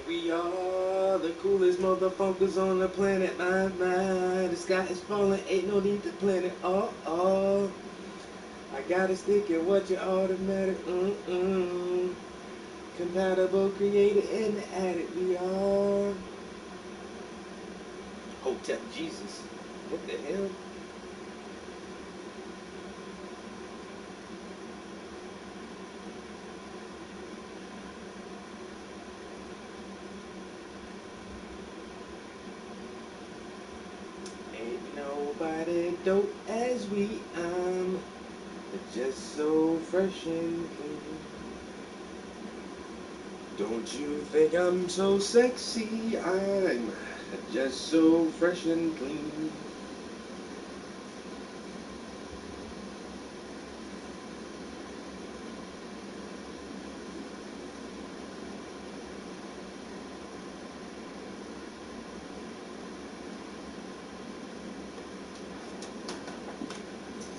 We are the coolest motherfuckers on the planet. My. The sky is falling, ain't no need to plan it. Oh. I gotta stick in what you automatic. Compatible, created in the attic. We are Hotel Jesus. What the hell? Ain't nobody dope as we. I'm just so fresh and clean. Don't you think I'm so sexy? I'm just so fresh and clean.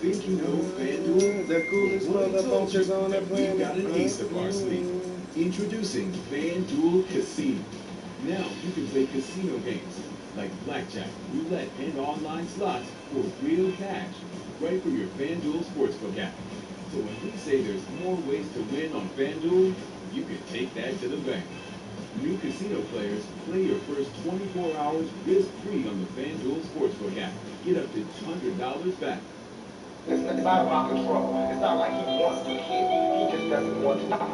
Think you know FanDuel? The coolest Well, what I told you motherfuckers on the that we've got planet. an ace up our sleeve. Introducing FanDuel Casino. Now you can play casino games like blackjack, roulette, and online slots for real cash, right from your FanDuel Sportsbook app. So when we say there's more ways to win on FanDuel, you can take that to the bank. New casino players, play your first 24 hours risk-free on the FanDuel Sportsbook app. Get up to $100 back. It's not about control. It's not like he wants to kill. He just doesn't want to die.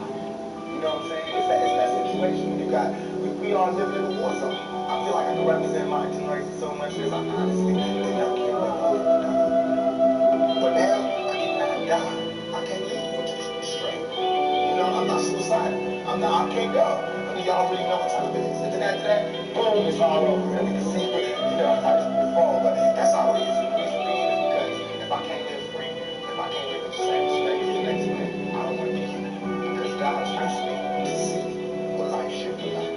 You know what I'm saying? It's that situation. We are living in a war zone. I feel like I can represent my team races so much because I honestly, they never came up with it. But now, I cannot die. I can't live with this straight. You know, I'm not suicidal. I can't go. I mean, y'all already know what time it is. And then after that, boom, it's all over. And we can see, you know, how this fall. But that's all it is. The reason being is because if I can't live free, if I can't live in the same space the next minute, I don't want to be here. Because God trusts me to see what life should be like.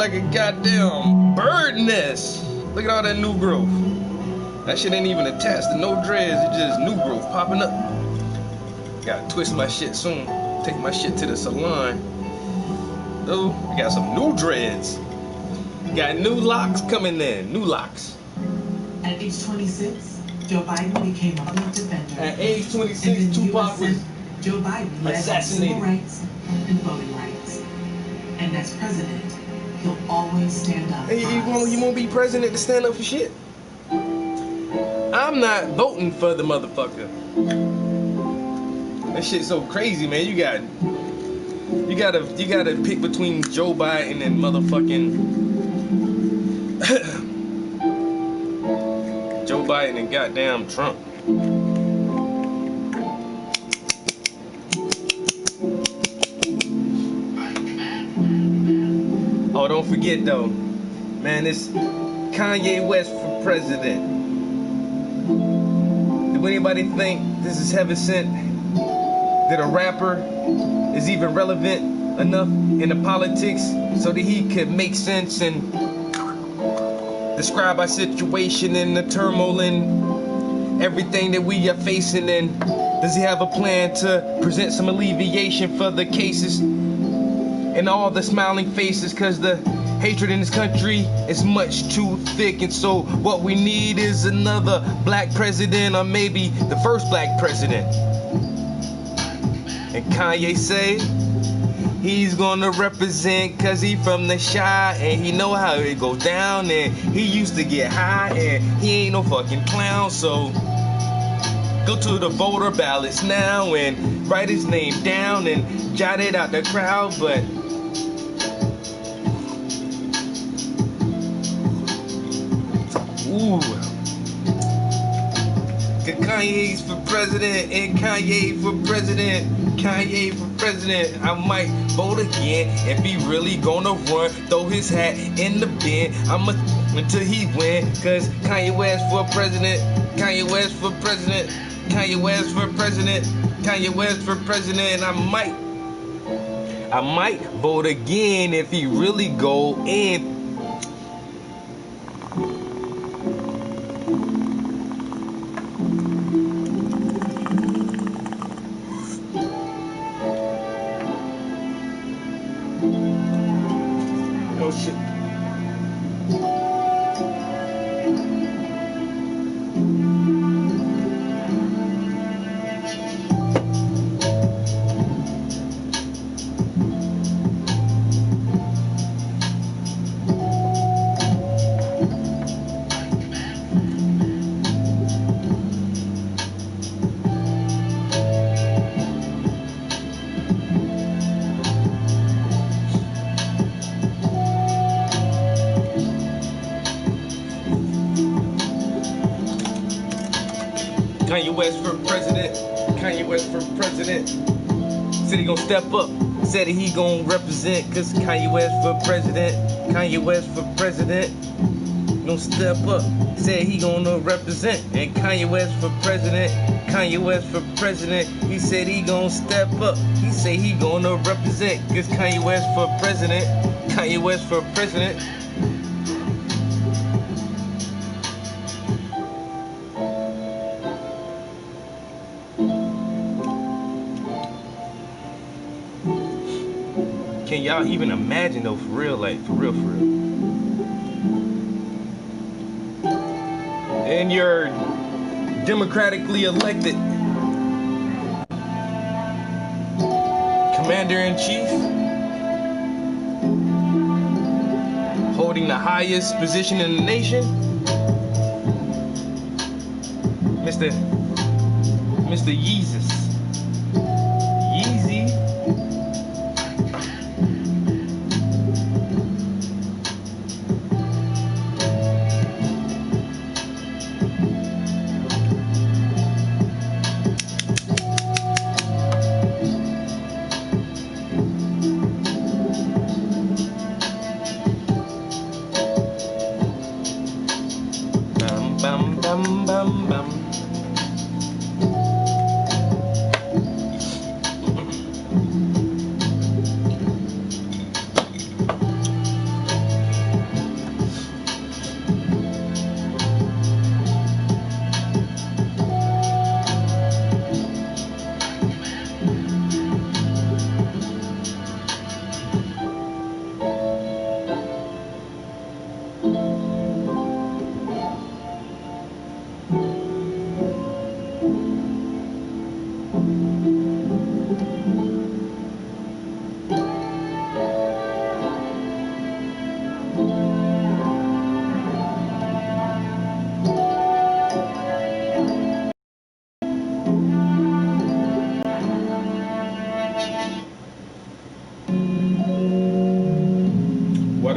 like a goddamn bird nest. Look at all that new growth. That shit ain't even attached to no dreads. It's just new growth popping up. Gotta twist my shit soon. Take my shit to the salon. Oh, I got some new dreads. Got new locks coming in. New locks. At age 26, Joe Biden became a public defender. At age 26, Tupac was Joe Biden led on assassinated. civil rights and voting rights. And as president, he'll always stand up. He won't be president to stand up for shit. I'm not voting for the motherfucker. That shit's so crazy, man. You gotta pick between Joe Biden and motherfucking Joe Biden and goddamn Trump. Oh, don't forget though, man, it's Kanye West for president. Do anybody think this is heaven sent? That a rapper is even relevant enough in the politics so that he could make sense and describe our situation and the turmoil and everything that we are facing? And does he have a plan to present some alleviation for the cases and all the smiling faces? Cause the hatred in this country is much too thick, and so what we need is another black president, or maybe the first black president. And Kanye say he's gonna represent cause he from the Chi and he know how it goes down, and he used to get high and he ain't no fucking clown. So go to the voter ballots now and write his name down and jot it out the crowd. But ooh, Kanye's for president and Kanye for president. Kanye for president, I might vote again if he really gonna run. Throw his hat in the bin, I'ma until he win. Cause Kanye West for president, Kanye West for president, Kanye West for president, Kanye West for president. I might vote again if he really go in. Oh shit. Kanye West for president, Kanye West for president. Said he gonna step up, said he gonna represent, cause Kanye West for president, Kanye West for president. Gonna step up, said he gonna represent, and Kanye West for president, Kanye West for president. He said he gonna step up, he said he gonna represent, cause Kanye West for president, Kanye West for president. Can y'all even imagine though, for real, like, for real? And you're democratically elected commander-in-chief, holding the highest position in the nation, Mr. Yeezus. Yeezy. Bum bum bum bum. What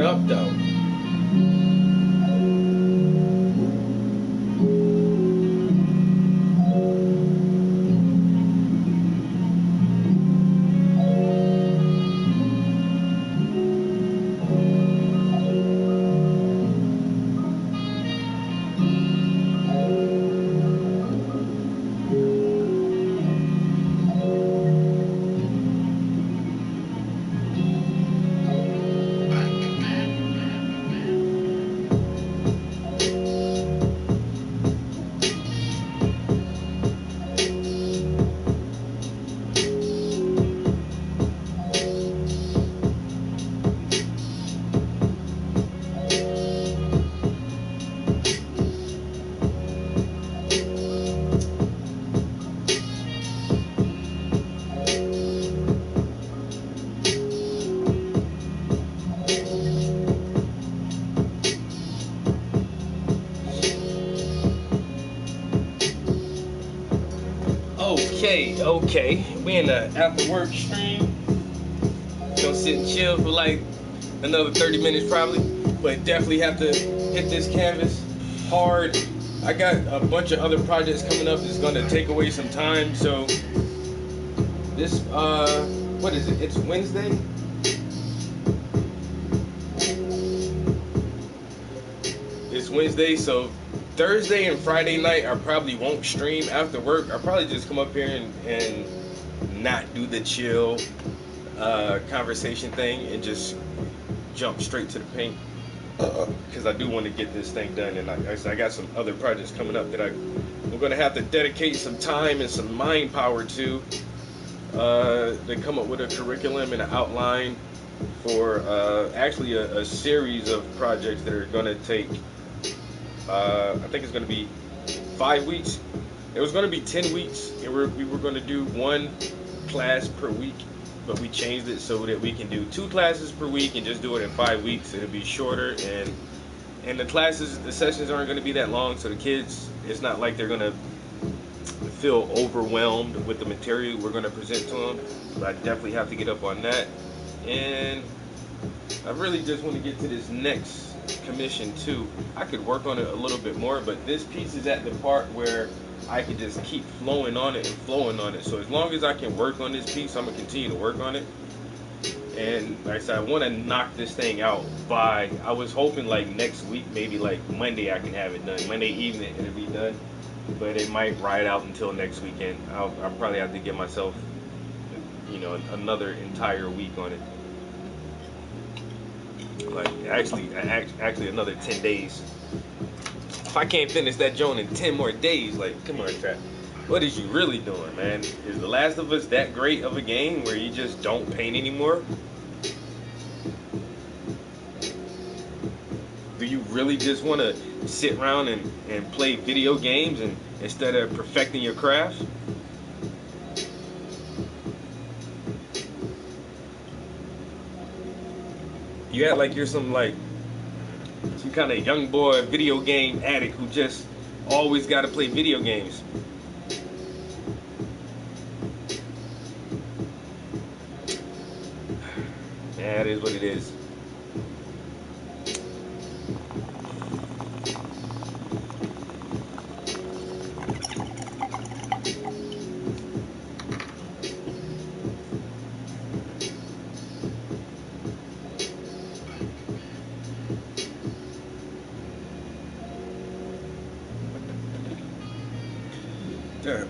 up, though? Okay. We in the after work stream. Gonna sit and chill for like another 30 minutes probably, but definitely have to hit this canvas hard. I got a bunch of other projects coming up that's gonna take away some time. So this what is it? It's Wednesday. It's Wednesday, so Thursday and Friday night I probably won't stream after work. I'll probably just come up here and not do the chill conversation thing and just jump straight to the paint, because I do want to get this thing done, and I got some other projects coming up that we're going to have to dedicate some time and some mind power to come up with a curriculum and an outline for actually a series of projects that are going to take I think it's going to be 5 weeks. It was going to be 10 weeks, and we were going to do one class per week, but we changed it so that we can do 2 classes per week and just do it in 5 weeks. It'll be shorter, and the sessions aren't going to be that long, so the kids, it's not like they're going to feel overwhelmed with the material we're going to present to them. But I definitely have to get up on that, and I really just want to get to this next commission too. I could work on it a little bit more, but this piece is at the part where I could just keep flowing on it and flowing on it. So as long as I can work on this piece, I'm gonna continue to work on it. And like I said, I want to knock this thing out by, I was hoping like next week, maybe like Monday I can have it done. Monday evening it'll be done, but it might ride out until next weekend. I'll probably have to give myself, another entire week on it. Like actually another 10 days. If I can't finish that joint in 10 more days, like, come on, Trap. What is you really doing, man? Is The Last of Us that great of a game where you just don't paint anymore? Do you really just want to sit around and play video games and instead of perfecting your craft? You act like you're some kind of young boy video game addict who just always got to play video games. Yeah, it is what it is. Damn.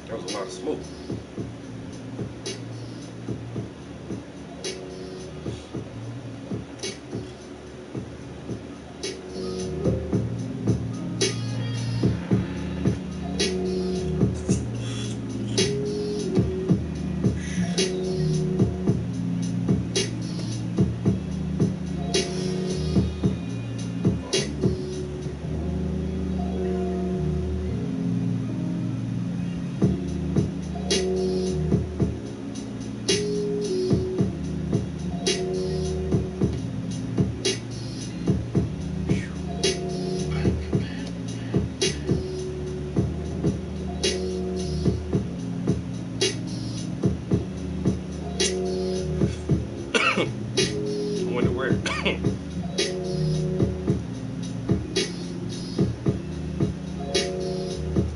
That was a lot of smoke. I wonder where.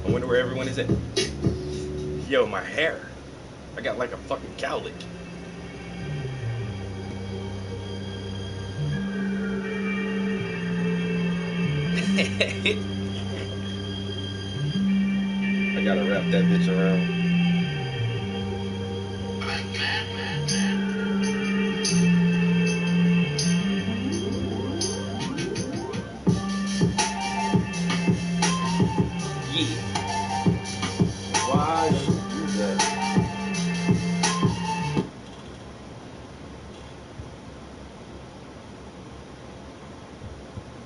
I wonder where everyone is at. Yo, my hair. I got like a fucking cowlick. I gotta wrap that bitch around. Why should you do that?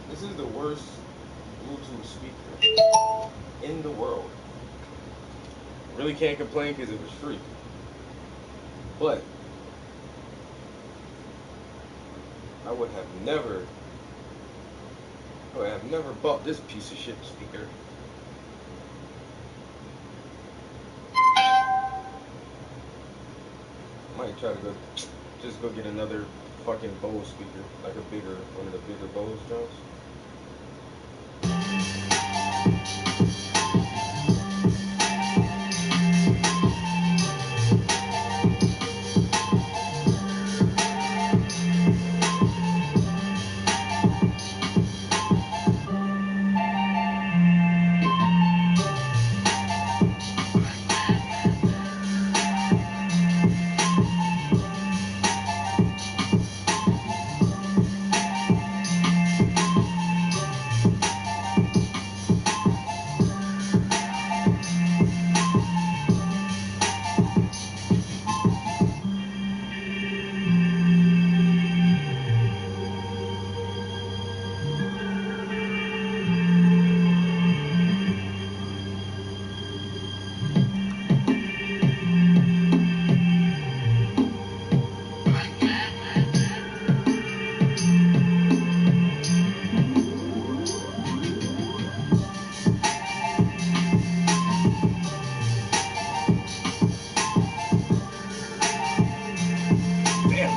This is the worst Bluetooth speaker in the world. Really can't complain because it was free. But I would have never bought this piece of shit speaker. Might try to just go get another fucking Bose speaker, like one of the bigger Bose drums.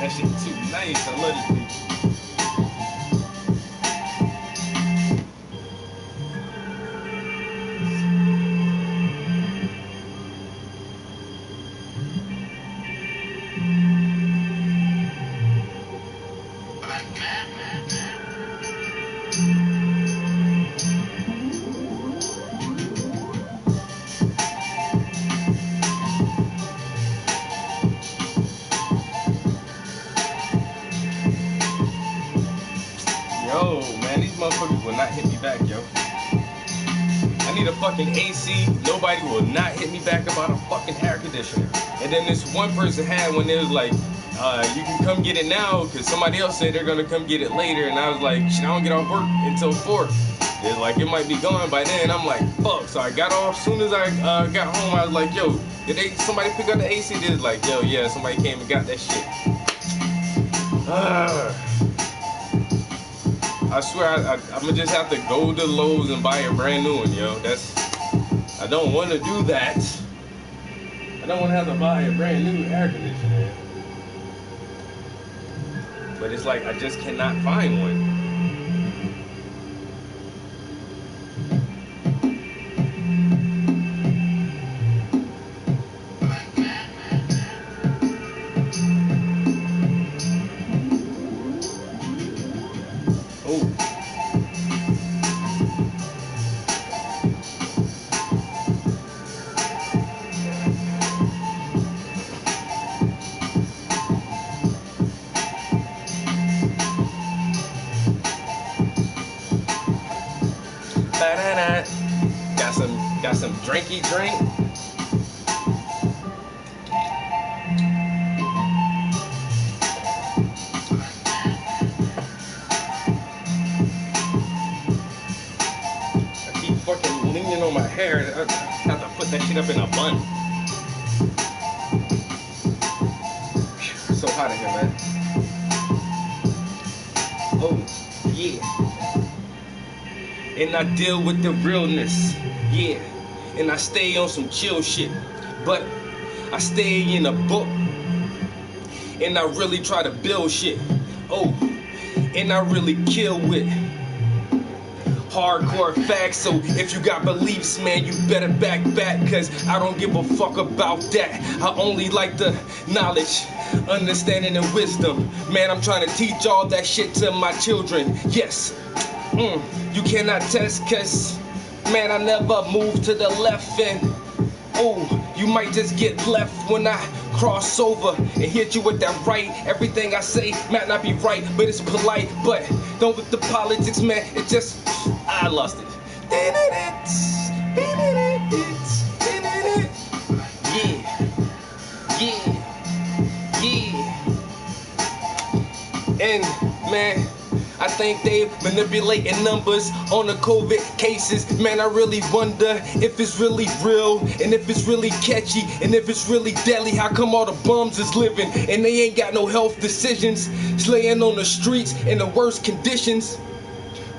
That shit too nice. I love this beat. Yo, man, these motherfuckers will not hit me back, yo. I need a fucking AC. Nobody will not hit me back about a fucking air conditioner. And then this one person had when it was like, you can come get it now because somebody else said they're gonna come get it later. And I was like, shit, I don't get off work until 4. It's like, it might be gone by then. I'm like, fuck. So I got off. As soon as I got home, I was like, yo, did somebody pick up the AC? They was like, yo, yeah, somebody came and got that shit. I swear, I'm gonna just have to go to Lowe's and buy a brand new one, yo. I don't want to do that. I don't want to have to buy a brand new air conditioner. But it's like, I just cannot find one. Got some drinky drink. I keep fucking leaning on my hair. I have to put that shit up in a bun. It's so hot in here, man. Oh, yeah. And I deal with the realness, yeah. And I stay on some chill shit, but I stay in a book. and I really try to build shit. Oh, and I really kill with hardcore facts. So if you got beliefs, man, you better back, cause I don't give a fuck about that. I only like the knowledge, understanding, and wisdom. Man, I'm trying to teach all that shit to my children. Yes, you cannot test, cause man, I never move to the left, and oh, you might just get left when I cross over and hit you with that right. Everything I say might not be right, but it's polite. But don't with the politics, man. It just, I lost it. Yeah. And man, I think they manipulating numbers on the COVID cases. Man, I really wonder if it's really real, and if it's really catchy, and if it's really deadly. How come all the bums is living and they ain't got no health decisions, slaying on the streets in the worst conditions?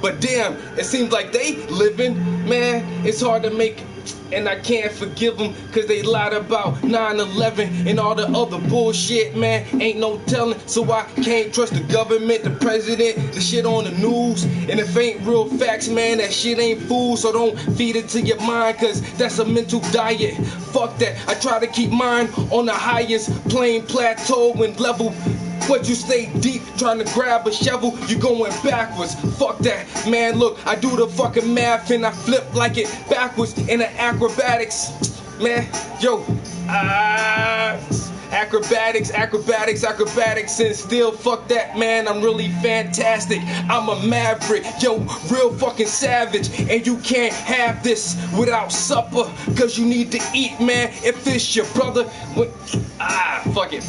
But damn, it seems like they living. Man, it's hard to make, and I can't forgive them, cause they lied about 9/11 and all the other bullshit, man. Ain't no telling, so I can't trust the government, the president, the shit on the news. And if ain't real facts, man, that shit ain't food. So don't feed it to your mind, cause that's a mental diet. Fuck that, I try to keep mine on the highest plane, plateau, and level. But you stay deep trying to grab a shovel, you going backwards. Fuck that, man, look, I do the fucking math and I flip like it backwards in the acrobatics. Man, yo, acrobatics, and still fuck that, man, I'm really fantastic. I'm a maverick, yo, real fucking savage. And you can't have this without supper, cause you need to eat, man, if it's your brother. Fuck it.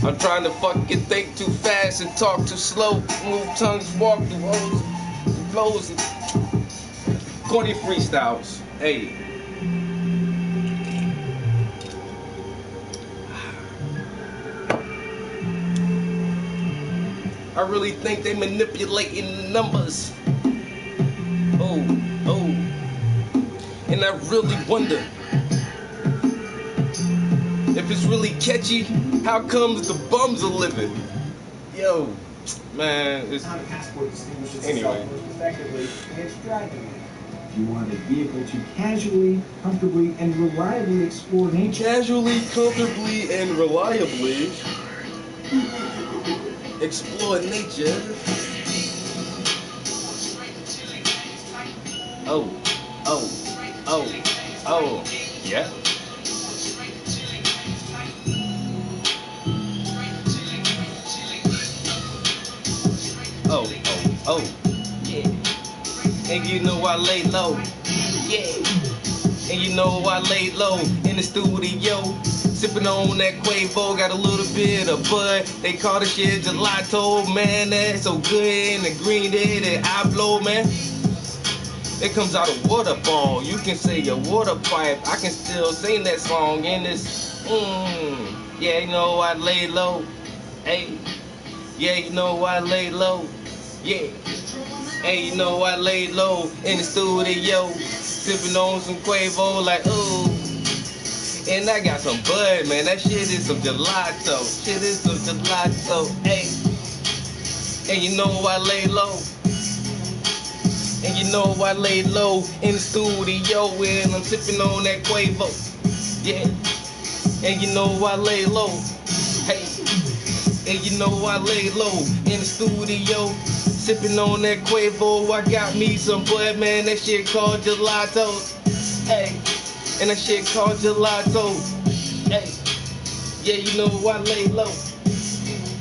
I'm trying to fucking think too fast and talk too slow. Move tongues, walk through holes, flows, and corny freestyles. Hey. I really think they manipulating numbers. Oh. And I really wonder if it's really catchy, how comes the bums are living? Yo, man, it's... Anyway. If you want a vehicle to casually, comfortably, and reliably explore nature. Casually, comfortably, and reliably explore nature. Oh, yeah. Oh, yeah. And you know I lay low, yeah. And you know I lay low in the studio, sipping on that Quavo, got a little bit of bud. They call the shit gelato, man, that's so good. And the green day that I blow, man, it comes out a waterfall. You can say a water pipe, I can still sing that song in this. Yeah, you know I lay low, hey. Yeah, you know I lay low. Yeah. Hey, you know I lay low in the studio, sipping on some Quavo like, ooh. And I got some bud, man. That shit is some gelato. Hey. And you know I lay low. And you know I lay low in the studio when I'm sipping on that Quavo. Yeah. And you know I lay low. Hey. And you know I lay low in the studio, sipping on that Quavo. I got me some bud, man, that shit called gelato. Hey, and that shit called gelato. Hey, yeah, you know I lay low.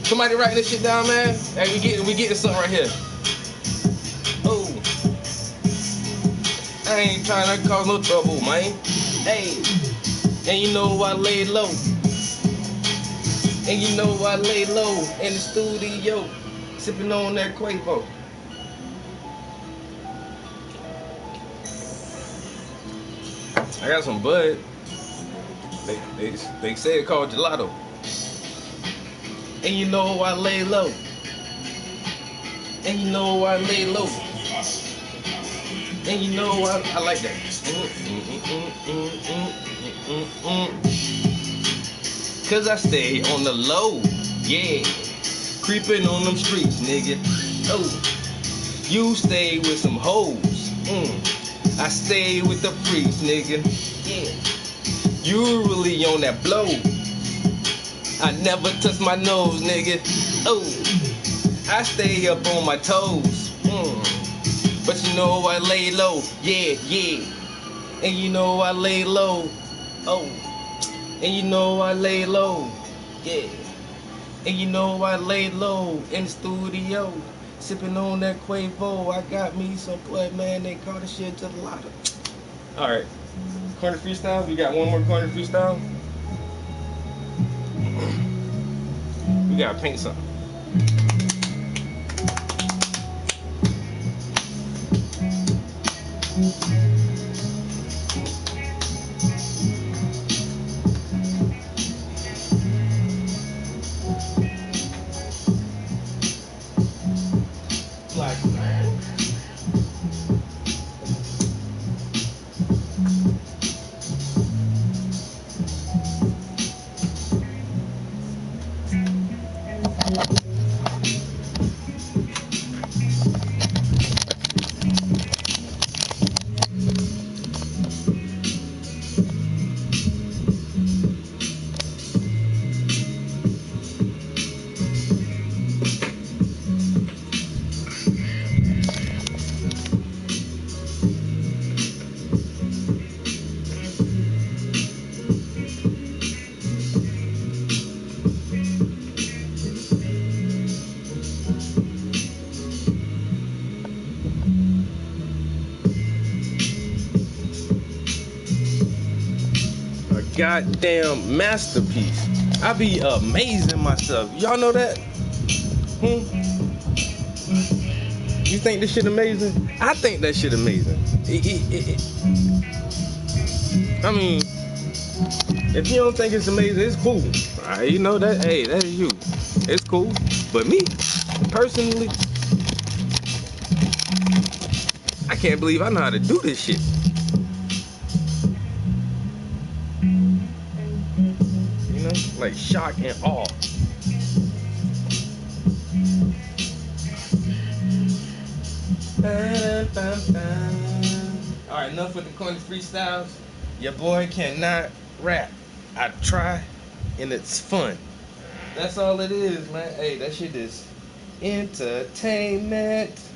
Somebody writing this shit down, man. Hey, we getting something right here. Oh, I ain't trying to cause no trouble, man. Hey, and you know I lay low. And you know I lay low in the studio, sipping on that Quavo. I got some bud. They say it called gelato. And you know I lay low. And you know I lay low. And you know I like that. cause I stay on the low. Yeah, creeping on them streets, nigga. Oh, you stay with some hoes. I stay with the freaks, nigga. Yeah, you really on that blow. I never touch my nose, nigga. Oh, I stay up on my toes. But you know I lay low. Yeah, yeah. And you know I lay low. Oh, and you know I lay low. Yeah. And you know I lay low in the studio, sipping on that Quavo. I got me some play, man. They call the shit to the lotto. All right, corner freestyle. We got one more corner freestyle. We gotta paint something. Black man. Goddamn masterpiece. I be amazing myself. Y'all know that? You think this shit amazing? I think that shit amazing. I mean, if you don't think it's amazing, it's cool. Alright, you know that. Hey, that is you. It's cool. But me, personally, I can't believe I know how to do this shit. Like shock and awe. Alright, enough with the corny freestyles. Your boy cannot rap. I try, and it's fun. That's all it is, man. Hey, that shit is entertainment.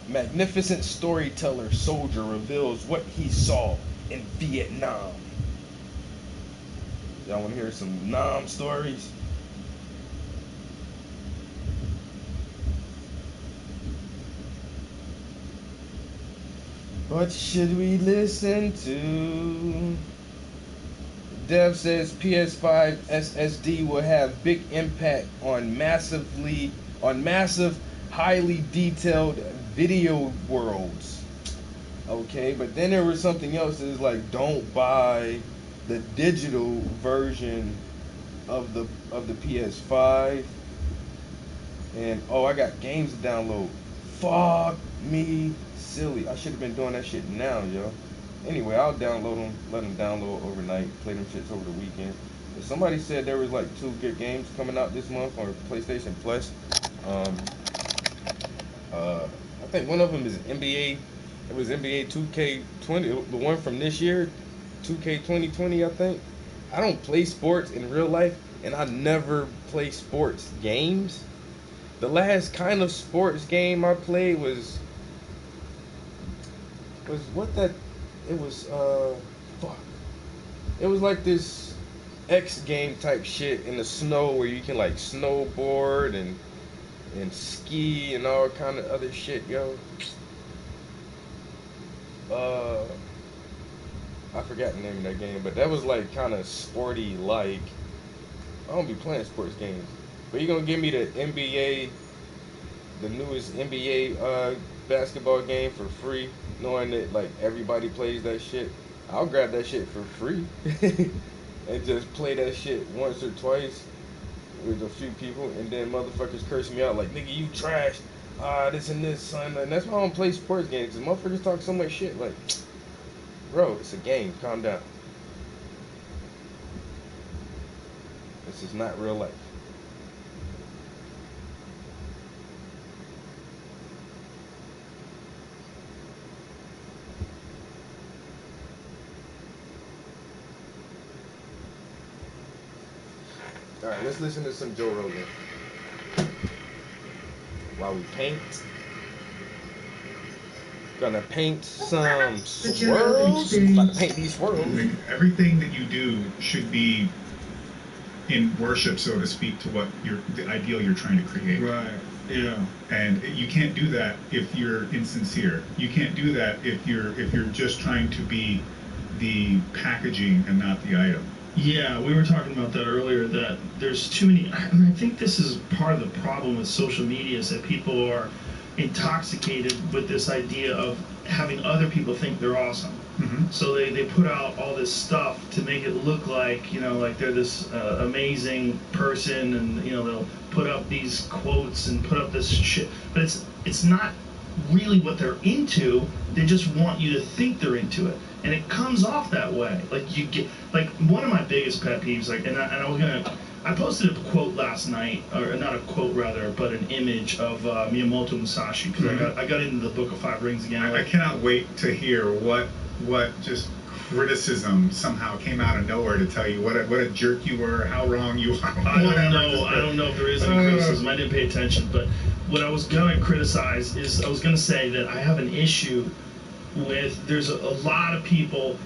Magnificent storyteller soldier reveals what he saw in Vietnam. Y'all want to hear some Nam stories? What should we listen to? Dev says PS5 SSD will have big impact on massive, highly detailed video worlds. Okay, but then there was something else that is like, don't buy the digital version of the PS5. And oh, I got games to download. Fuck me silly. I should have been doing that shit now, yo. Anyway, I'll download them, let them download overnight, play them shits over the weekend. But somebody said there was like 2 good games coming out this month on PlayStation Plus. I think one of them is NBA. It was NBA 2K20, the one from this year, 2K 2020, I think. I don't play sports in real life, and I never play sports games. The last kind of sports game I played was what that? It was fuck. It was like this X game type shit in the snow where you can like snowboard and ski and all kind of other shit, yo. I forgot the name of that game, but that was like kind of sporty like. I don't be playing sports games, but you gonna give me the NBA, the newest NBA basketball game for free, knowing that like everybody plays that shit. I'll grab that shit for free and just play that shit once or twice with a few people, and then motherfuckers curse me out like, nigga, you trash. this and this, son. And that's why I don't play sports games. Cause motherfuckers talk so much shit. Like, bro, it's a game. Calm down. This is not real life. All right, let's listen to some Joe Rogan while we paint. Gonna paint some swirls. About to paint these swirls. Like, everything that you do should be in worship, so to speak, to what the ideal you're trying to create. Right. Yeah. And you can't do that if you're insincere. You can't do that if you're just trying to be the packaging and not the item. Yeah, we were talking about that earlier, that there's too many. I mean, I think this is part of the problem with social media, is that people are intoxicated with this idea of having other people think they're awesome. Mm-hmm. So they put out all this stuff to make it look like, like they're this amazing person, and they'll put up these quotes and put up this shit, but it's not really what they're into. They just want you to think they're into it, and it comes off that way. Like, you get, like, one of my biggest pet peeves, like, I posted a quote last night, or not a quote rather, but an image of Miyamoto Musashi, because Mm-hmm. I got into the Book of Five Rings again. I cannot wait to hear what just criticism somehow came out of nowhere to tell you what a jerk you were, how wrong you are. I don't know if there is any criticism. I didn't pay attention, but what I was going to criticize is, I was going to say that I have an issue with, there's a lot of people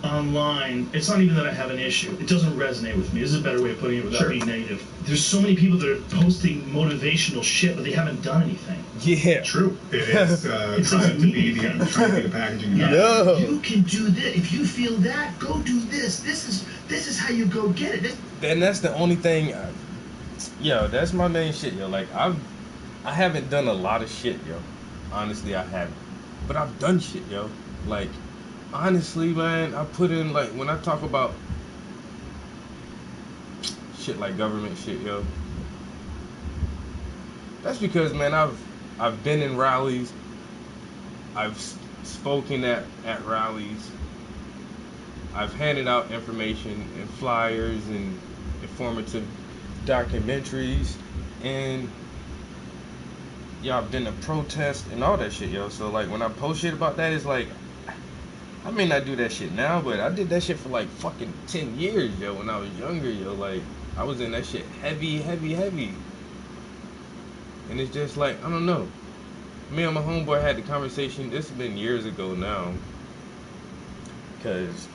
online. It's not even that I have an issue. It doesn't resonate with me. This is a better way of putting it without being negative. There's so many people that are posting motivational shit, but they haven't done anything. Yeah. True. It is It's trying like to be the packaging. Yeah. You can do this. If you feel that, go do this. This is how you go get it. And that's the only thing. That's my main shit, yo. Like, I haven't done a lot of shit, yo. Honestly, I haven't. But I've done shit, yo. Like, honestly, man, I put in, like, when I talk about shit like government shit, yo, that's because, man, I've been in rallies. I've spoken at rallies. I've handed out information and flyers and informative documentaries, and I've been to protest and all that shit, yo. So, like, when I post shit about that, it's like, I may not do that shit now, but I did that shit for like fucking 10 years, yo, when I was younger, yo. Like, I was in that shit heavy. And it's just like, I don't know. Me and my homeboy had the conversation. This has been years ago now, cause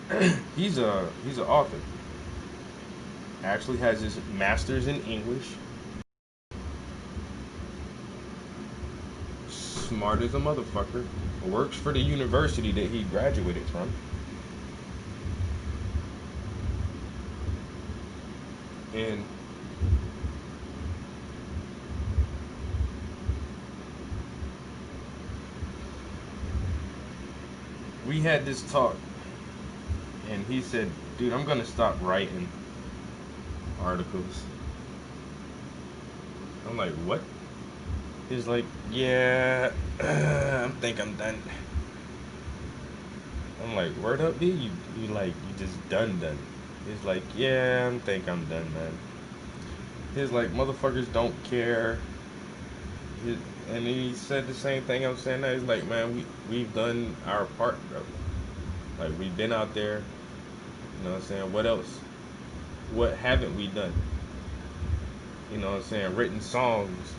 he's an author. Actually has his master's in English. Smart as a motherfucker. Works for the university that he graduated from. And we had this talk, and he said, dude, I'm gonna stop writing articles. I'm like, what? He's like, yeah, I think I'm done. I'm like, word up, B? You just done. He's like, yeah, I think I'm done, man. He's like, motherfuckers don't care. And he said the same thing I'm saying now. He's like, man, we've done our part, bro. Like, we've been out there. You know what I'm saying? What else? What haven't we done? You know what I'm saying? Written songs.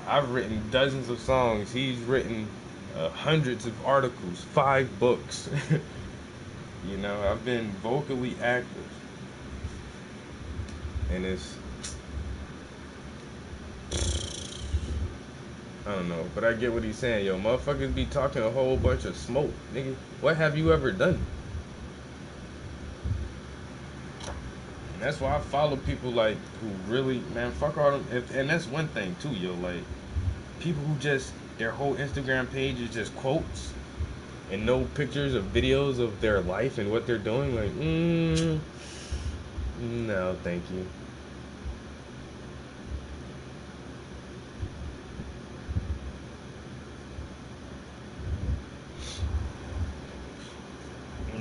I've written dozens of songs. He's written hundreds of articles, 5 books. You know, I've been vocally active, and I don't know, but I get what he's saying, yo. Motherfuckers be talking a whole bunch of smoke, nigga. What have you ever done? That's why I follow people like who really, man, fuck all them. And that's one thing too, yo. Like, people who just, their whole Instagram page is just quotes and no pictures of videos of their life and what they're doing. Like, no, thank you.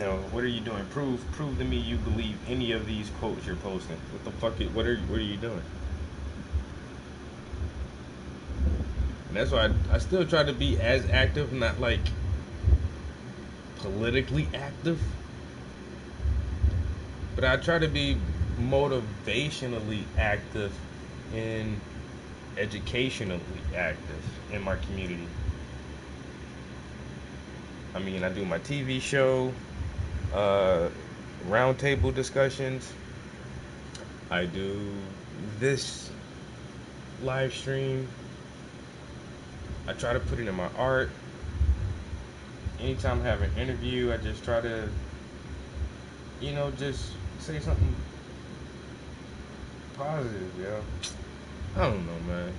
No, what are you doing? Prove to me you believe any of these quotes you're posting. What the fuck? What are you doing? And that's why I still try to be as active, not like politically active, but I try to be motivationally active and educationally active in my community. I mean, I do my TV show, roundtable discussions. I do this live stream. I try to put it in my art. Anytime I have an interview, I just try to, just say something positive, I don't know, man.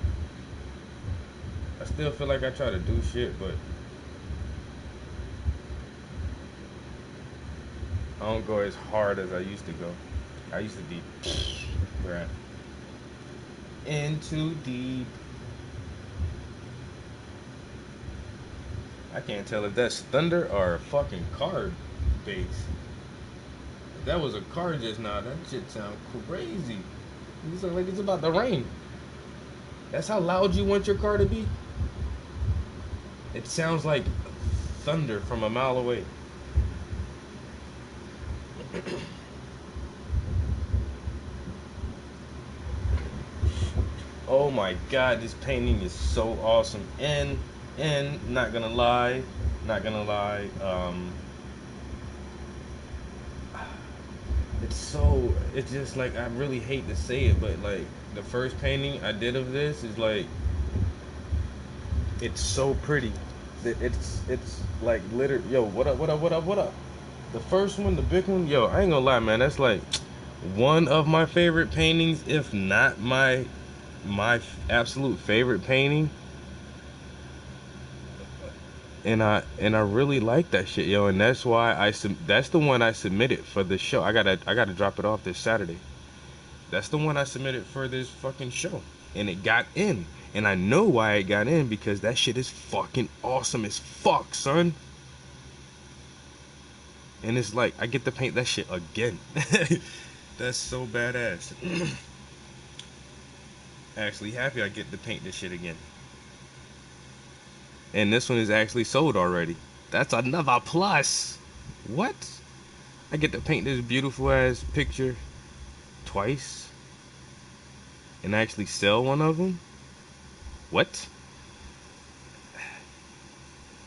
I still feel like I try to do shit, but I don't go as hard as I used to go. I used to be right in too deep. I can't tell if that's thunder or a fucking car bass. If that was a car just now, that shit sound crazy. It sounds like it's about to rain. That's how loud you want your car to be? It sounds like thunder from a mile away. Oh my god, this painting is so awesome. And not gonna lie, it's just like, I really hate to say it, but like the first painting I did of this is like, it's so pretty. It's like literally, yo, what up? The first one, the big one, yo, I ain't gonna lie, man, that's like one of my favorite paintings, if not my absolute favorite painting. And I really like that shit, yo, and that's why that's the one I submitted for the show. I gotta drop it off this Saturday. That's the one I submitted for this fucking show, and it got in. And I know why it got in, because that shit is fucking awesome as fuck, son. And it's like, I get to paint that shit again. That's so badass. Actually happy I get to paint this shit again. And this one is actually sold already. That's another plus. What? I get to paint this beautiful ass picture twice and actually sell one of them? What?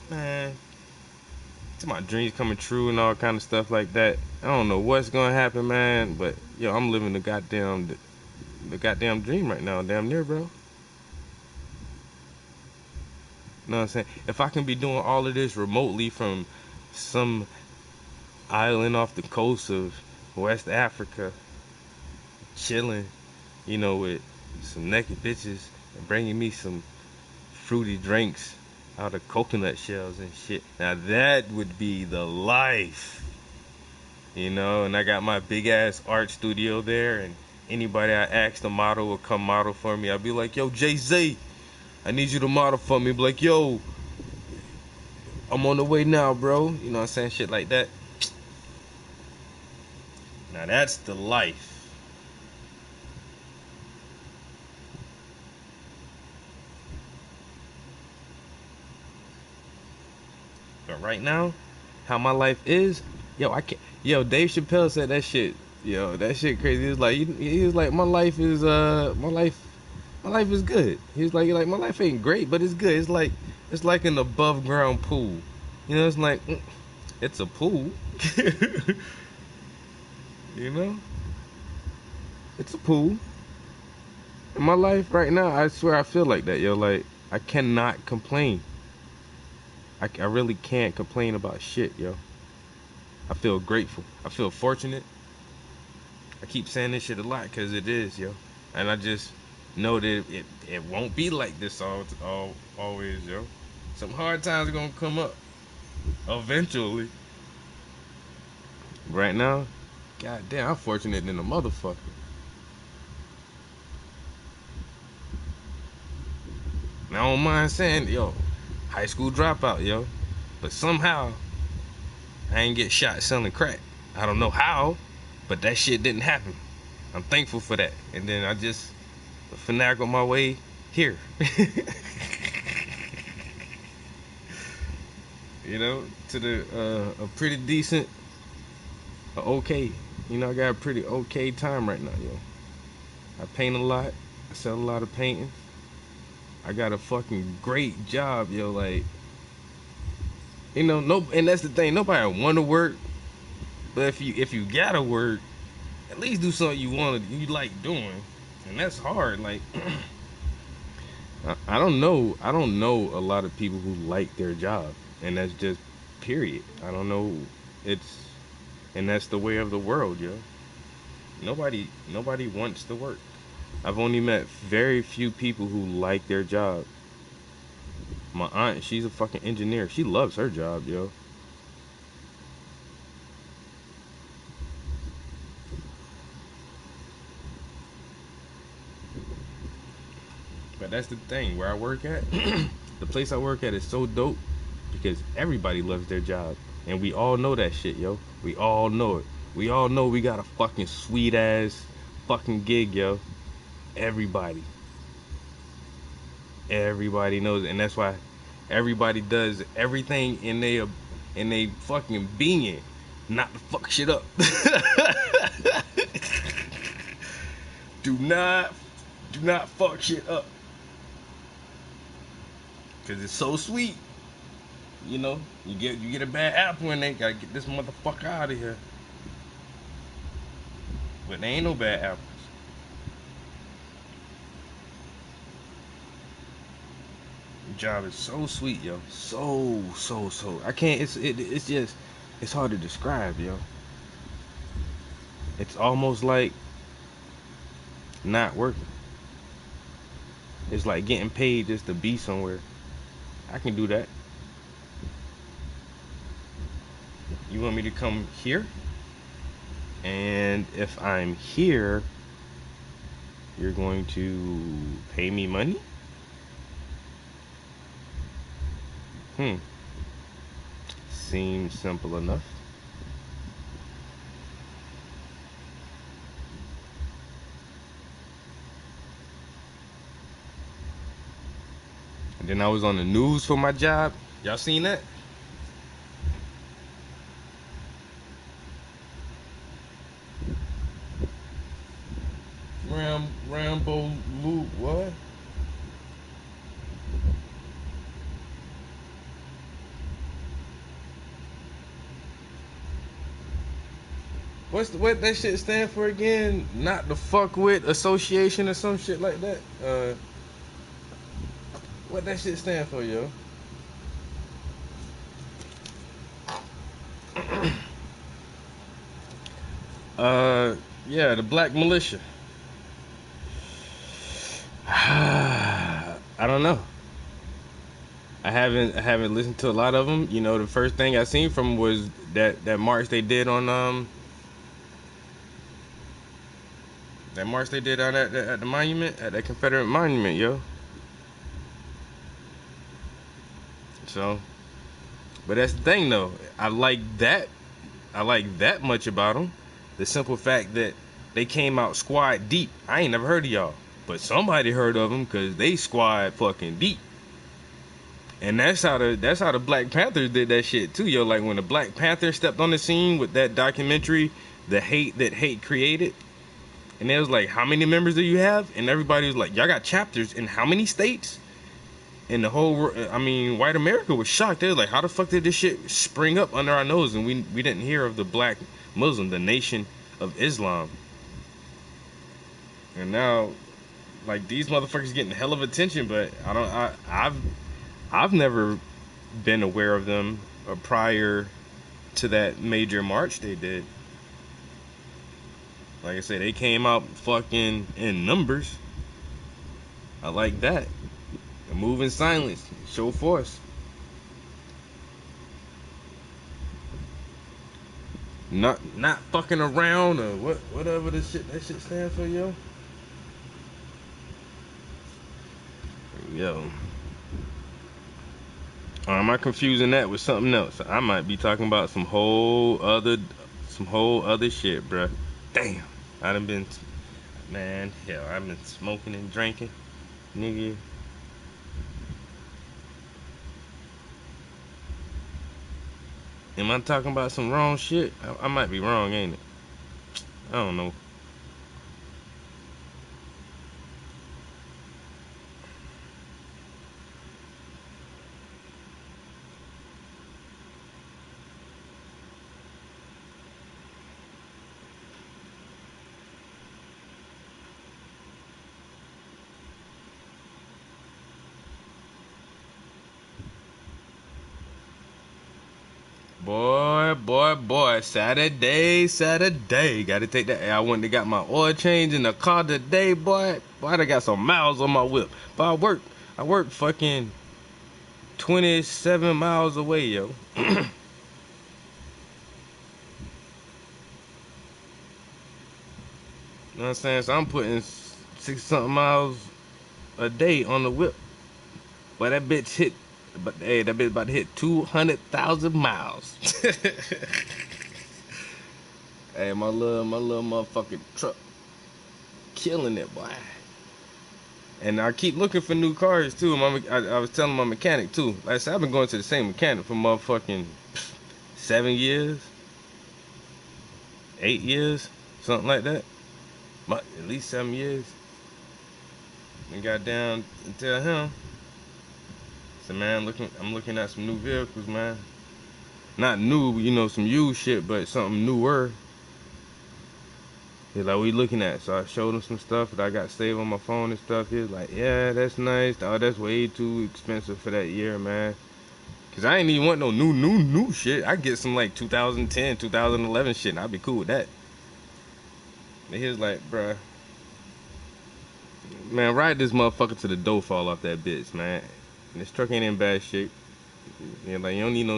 Man, it's my dreams coming true and all kind of stuff like that. I don't know what's gonna happen, man, but yo, I'm living the goddamn dream right now, damn near, bro. You know what I'm saying? If I can be doing all of this remotely from some island off the coast of West Africa, chilling, with some naked bitches and bringing me some fruity drinks out of coconut shells and shit. Now that would be the life, and I got my big ass art studio there, and anybody I ask to model will come model for me. I'll be like, yo, Jay-Z, I need you to model for me. Be like, yo, I'm on the way now, bro. You know what I'm saying? Shit like that. Now that's the life. But right now, how my life is, yo, I can't. Yo, Dave Chappelle said that shit. Yo, that shit crazy. He was like, my life is good. He was like, my life ain't great, but it's good. It's like an above ground pool. It's like, it's a pool. It's a pool. In my life right now, I swear I feel like that, yo. Like, I cannot complain. I really can't complain about shit, yo. I feel grateful. I feel fortunate. I keep saying this shit a lot because it is, yo. And I just know that it won't be like this always, yo. Some hard times are gonna come up eventually. Right now, goddamn, I'm fortunate than a motherfucker. And I don't mind saying, yo, high school dropout, yo. But somehow, I ain't get shot selling crack. I don't know how, but that shit didn't happen. I'm thankful for that. And then I just finagled my way here. You know, to the a pretty decent, okay. You know, I got a pretty okay time right now, yo. I paint a lot. I sell a lot of paintings. I got a fucking great job, yo. Like, you know, and that's the thing. Nobody want to work, but if you gotta work, at least do something you like doing, and that's hard. Like, I don't know a lot of people who like their job, and that's just period. I don't know. And that's the way of the world, yo. Nobody wants to work. I've only met very few people who like their job. My aunt, she's a fucking engineer. She loves her job, yo. But that's the thing, where I work at, the place I work at is so dope because everybody loves their job. And we all know that shit, yo. We all know it. We all know we got a fucking sweet ass fucking gig, yo. Everybody knows it. And that's why everybody does everything in they fucking being not to fuck shit up. Do not fuck shit up. Cause it's so sweet. You know, you get a bad apple and they gotta get this motherfucker out of here. But there ain't no bad apples. Your job is so sweet, yo. So. I can't. It's hard to describe, yo. It's almost like not working. It's like getting paid just to be somewhere. I can do that. You want me to come here? And if I'm here, you're going to pay me money? Seems simple enough. And then I was on the news for my job. Y'all seen that? Rambo Loop, what? What that shit stand for again? Not the fuck with association or some shit like that. What that shit stand for, yo? Yeah, the Black Militia. I don't know. I haven't listened to a lot of them. You know, the first thing I seen from was that march they did on at the monument, at that Confederate monument, yo. So, but that's the thing though. I like that much about them. The simple fact that they came out squad deep. I ain't never heard of y'all, but somebody heard of them because they squad fucking deep. And that's how the Black Panthers did that shit too, yo. Like when the Black Panther stepped on the scene with that documentary, The Hate That Hate Created, and it was like, how many members do you have? And everybody was like, y'all got chapters in how many states? And the whole, white America was shocked. They was like, how the fuck did this shit spring up under our nose? And we didn't hear of the Black Muslim, the Nation of Islam. And now, like, these motherfuckers getting hell of attention, but I've never been aware of them prior to that major march they did. Like I said, they came out fucking in numbers. I like that. Move in silence, show force. Not fucking around or whatever that shit stands for, yo. Yo. Or am I confusing that with something else? I might be talking about some whole other shit, bruh. Damn. I done been, man, hell, I've been smoking and drinking, nigga. Am I talking about some wrong shit? I might be wrong, ain't it? I don't know. Boy, Saturday. Gotta take that. I went and got my oil change in the car today, boy. I done got some miles on my whip. But I work fucking 27 miles away, yo. You know what I'm saying? So I'm putting 60-something miles a day on the whip. But that bitch hit, but hey, that bitch about to hit 200,000 miles. Hey, my little motherfucking truck killing it, boy. And I keep looking for new cars too. I was telling my mechanic too. Like I said, I've been going to the same mechanic for motherfucking 7 years, 8 years, something like that. But at least 7 years. And got down and tell him, so man, I'm looking at some new vehicles, man. Not new, you know, some used shit, but something newer. He's like, what you looking at? So I showed him some stuff that I got saved on my phone and stuff. He was like, yeah, that's nice. Oh, that's way too expensive for that year, man. Cause I ain't even want no new shit. I get some like 2010, 2011 shit, and I'd be cool with that. And he was like, bruh, man, ride this motherfucker to the dough fall off that bitch, man. And this truck ain't in bad shape. Yeah, like you don't need no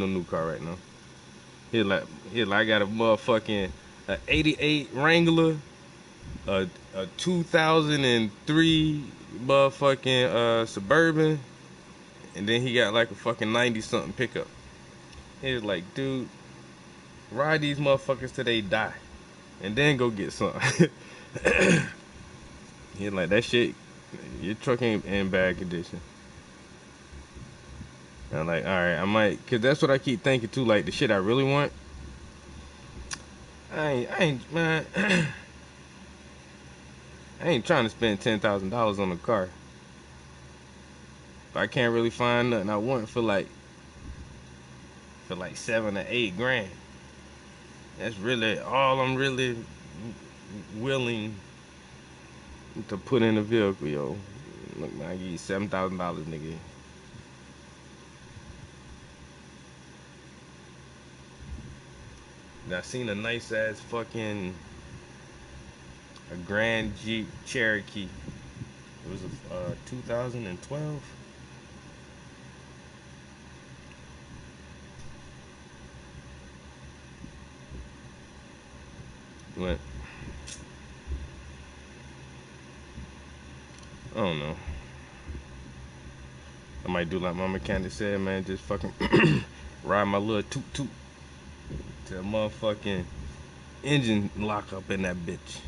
new car right now. He like, I got a motherfucking 88 Wrangler, a 2003 motherfucking Suburban, and then he got like a fucking 90 something pickup. He was like, dude, ride these motherfuckers till they die, and then go get something. He like, that shit, your truck ain't in bad condition. And I'm like, all right, I might, cause that's what I keep thinking too. Like the shit I really want, I ain't, man. I ain't trying to spend $10,000 on a car. But I can't really find nothing I want for like 7 or 8 grand. That's really all I'm really willing to put in a vehicle, yo. Look, man, I give you $7,000, nigga. And I seen a nice ass fucking a Grand Jeep Cherokee. It was a 2012. What? I don't know. I might do like my mechanic said, man. Just fucking ride my little toot toot to a motherfucking engine lock up in that bitch.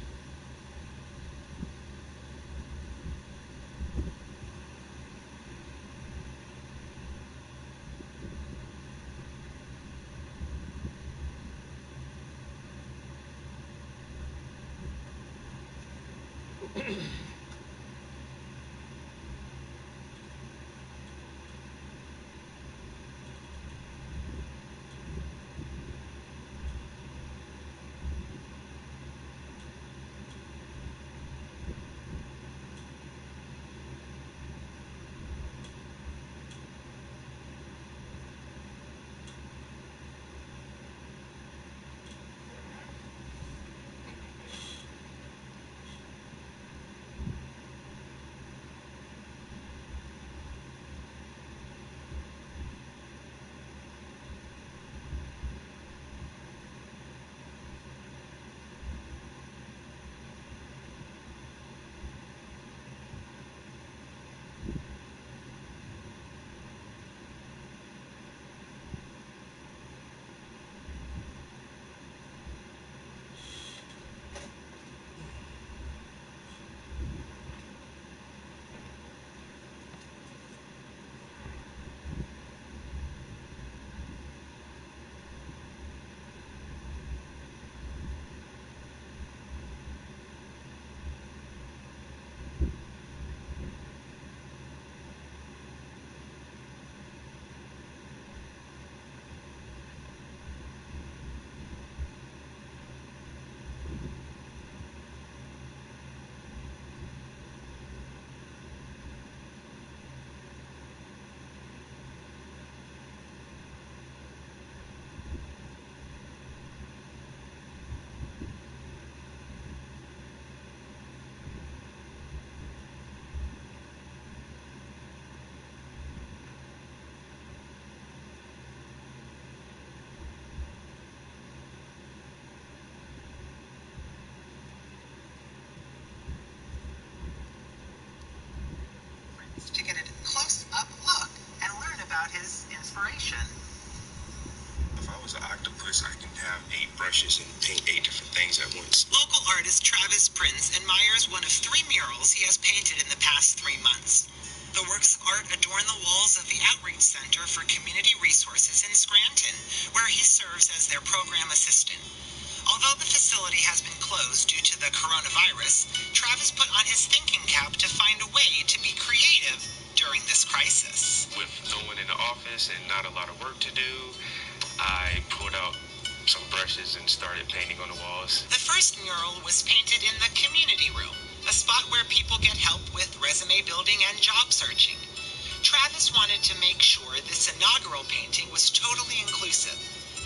brushes and paint 8 different things at once. Local artist Travis Prince admires one of 3 murals he has painted in the past 3 months. The works of art adorn the walls of the Outreach Center for Community Resources in Scranton, where he serves as their program assistant. Although the facility has been closed due to the coronavirus, Travis put on his thinking cap to find a way to be creative during this crisis. With no one in the office and not a lot of work to do, I pulled out some brushes and started painting on the walls. The first mural was painted in the community room, a spot where people get help with resume building and job searching. Travis wanted to make sure this inaugural painting was totally inclusive.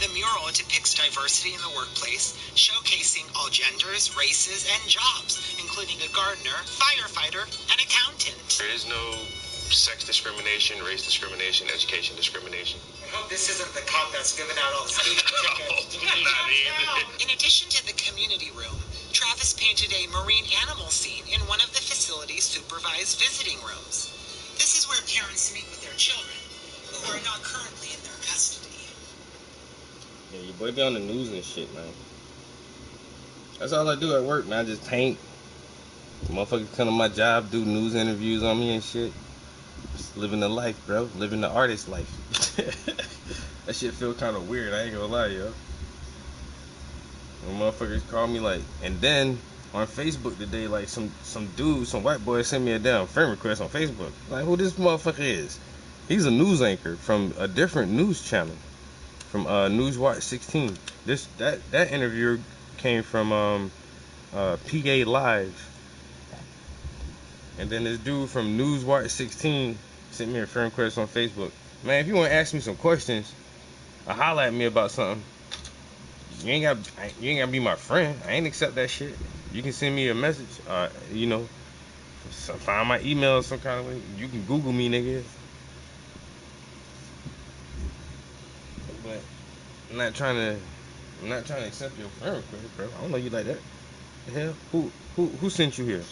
The mural depicts diversity in the workplace, showcasing all genders, races, and jobs, including a gardener, firefighter, and accountant. There is no sex discrimination, race discrimination, education discrimination. I hope this isn't the cop that's giving out all the speeding tickets. In addition to the community room, Travis painted a marine animal scene in one of the facility's supervised visiting rooms. This is where parents meet with their children, who are not currently in their custody. Yeah, your boy be on the news and shit, man. That's all I do at work, man. I just paint. Motherfuckers come to my job, do news interviews on me and shit. Just living the life, bro. Living the artist life. That shit feel kind of weird, I ain't gonna lie, yo. When motherfuckers call me like, and then on Facebook today, like some dude, some white boy sent me a damn friend request on Facebook. Like, who this motherfucker is? He's a news anchor from a different news channel, from Newswatch 16. That interviewer came from PA Live. And then this dude from Newswatch 16 sent me a friend request on Facebook. Man, if you want to ask me some questions or holler at me about something, you ain't gotta be my friend. I ain't accept that shit. You can send me a message, find my email some kind of way. You can Google me, nigga. But I'm not trying to accept your friend request, bro. I don't know you like that. The hell? Who sent you here?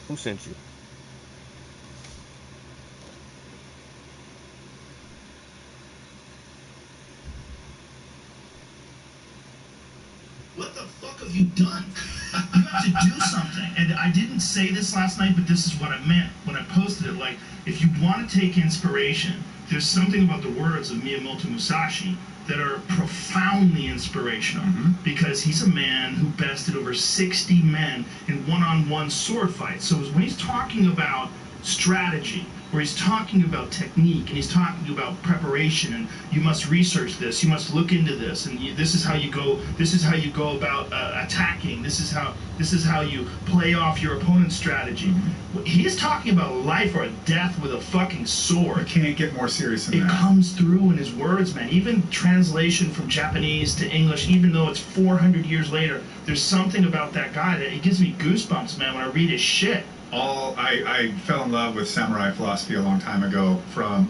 Who sent you? What the fuck have you done? You have to do something. And I didn't say this last night, but this is what I meant when I posted it. Like, if you want to take inspiration, there's something about the words of Miyamoto Musashi that are profoundly inspirational, because he's a man who bested over 60 men in one-on-one sword fights. So when he's talking about strategy, where he's talking about technique, and he's talking about preparation, and you must research this, you must look into this, and this is how you go about attacking, this is how you play off your opponent's strategy. He's talking about life or death with a fucking sword. You can't get more serious than that. It comes through in his words, man. Even translation from Japanese to English, even though it's 400 years later, there's something about that guy that it gives me goosebumps, man, when I read his shit. I fell in love with samurai philosophy a long time ago from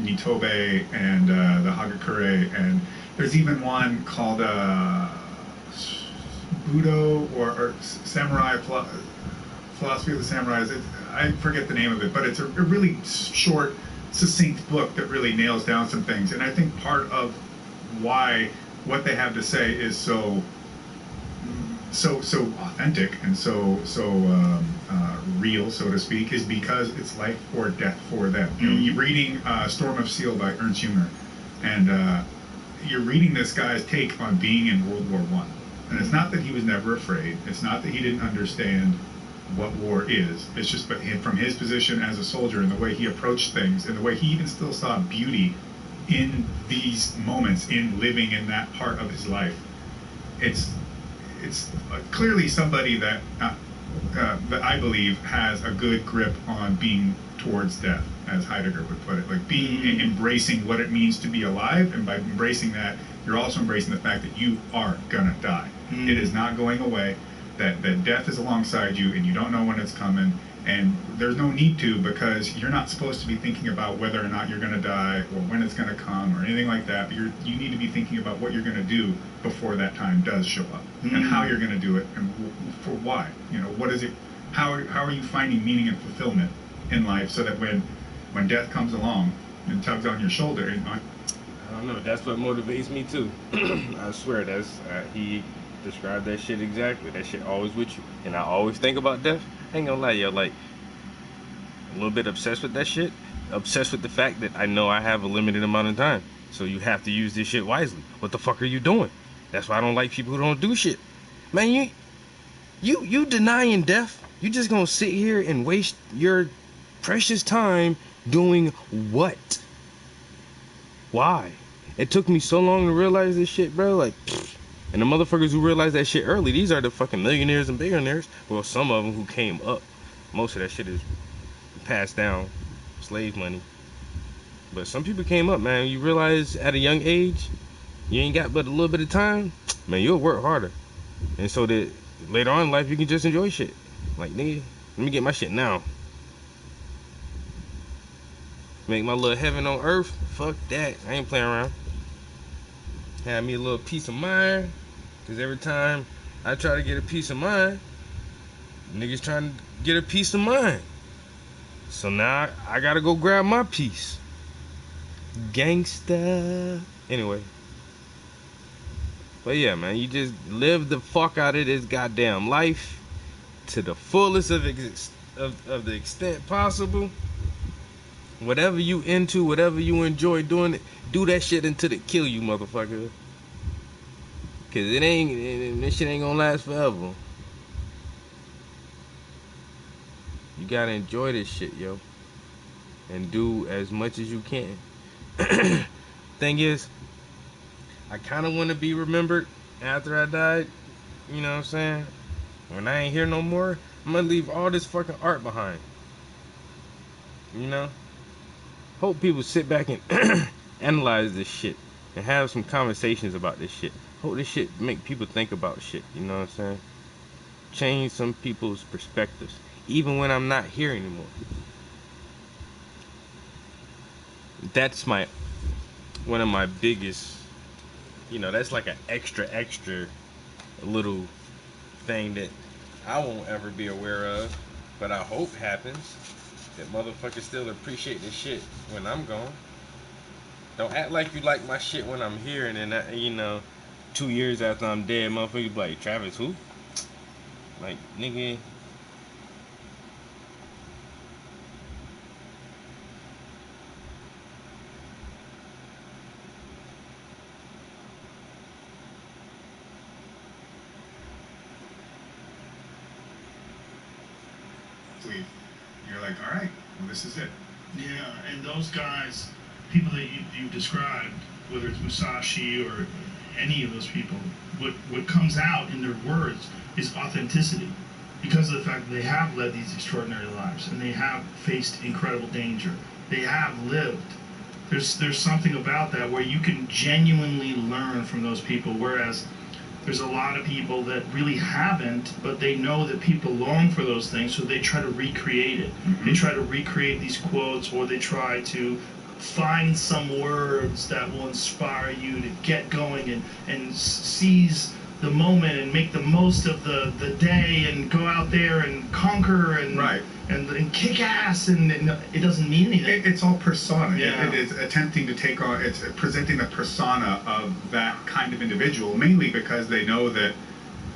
Nitobe and the Hagakure, and there's even one called Budo or Samurai Philosophy of the Samurais. I forget the name of it, but it's a really short, succinct book that really nails down some things. And I think part of why what they have to say is so authentic and so real, so to speak, is because it's life or death for them. You know, you're reading Storm of Steel by Ernst Jünger, and you're reading this guy's take on being in World War I. And it's not that he was never afraid. It's not that he didn't understand what war is. It's just but from his position as a soldier and the way he approached things and the way he even still saw beauty in these moments, in living in that part of his life. It's clearly somebody that I believe has a good grip on being towards death, as Heidegger would put it, like being embracing what it means to be alive, and by embracing that, you're also embracing the fact that you are gonna die. It is not going away. That death is alongside you, and you don't know when it's coming. And there's no need to, because you're not supposed to be thinking about whether or not you're going to die or when it's going to come or anything like that. You need to be thinking about what you're going to do before that time does show up, and how you're going to do it, and for why. You know, what is it? How are you finding meaning and fulfillment in life, so that when death comes along and tugs on your shoulder, and I know, that's what motivates me too. I swear, he described that shit exactly. That shit always with you. And I always think about death. I ain't gonna lie, yo, like, a little bit obsessed with that shit. Obsessed with the fact that I know I have a limited amount of time. So you have to use this shit wisely. What the fuck are you doing? That's why I don't like people who don't do shit. Man, you denying death? You just gonna sit here and waste your precious time doing what? Why? It took me so long to realize this shit, bro. Like, and the motherfuckers who realized that shit early, these are the fucking millionaires and billionaires. Well, some of them who came up. Most of that shit is passed down, slave money. But some people came up, man. You realize at a young age, you ain't got but a little bit of time, man, you'll work harder. And so that later on in life, you can just enjoy shit. Like, nigga, let me get my shit now. Make my little heaven on earth. Fuck that. I ain't playing around. Have me a little peace of mind. Because every time I try to get a peace of mind, niggas trying to get a peace of mind. So now I gotta go grab my piece. Gangsta. Anyway. But yeah, man, you just live the fuck out of this goddamn life to the fullest of the extent possible. Whatever you into, whatever you enjoy doing, do that shit until it kill you, motherfucker. Cause this shit ain't gonna last forever. You gotta enjoy this shit, yo. And do as much as you can. Thing is, I kinda wanna be remembered after I died. You know what I'm saying? When I ain't here no more, I'm gonna leave all this fucking art behind. You know? Hope people sit back and analyze this shit and have some conversations about this shit. Hope this shit make people think about shit, you know what I'm saying? Change some people's perspectives, even when I'm not here anymore. That's one of my biggest, you know, that's like an extra little thing that I won't ever be aware of, but I hope happens. That motherfuckers still appreciate this shit when I'm gone. Don't act like you like my shit when I'm here, and then, you know, 2 years after I'm dead, motherfuckers be like, Travis, who? Like, nigga. You're like, all right, well, this is it. Yeah, and those guys, people that you described, whether it's Musashi or any of those people, what comes out in their words is authenticity, because of the fact that they have led these extraordinary lives and they have faced incredible danger. They have lived. There's something about that where you can genuinely learn from those people, whereas there's a lot of people that really haven't, but they know that people long for those things, so they try to recreate it. Mm-hmm. They try to recreate these quotes, or they try to find some words that will inspire you to get going and seize the moment and make the most of the day and go out there and conquer and right. and kick ass, and it doesn't mean anything. It's all persona. Yeah. It is attempting to take on, it's presenting the persona of that kind of individual, mainly because they know that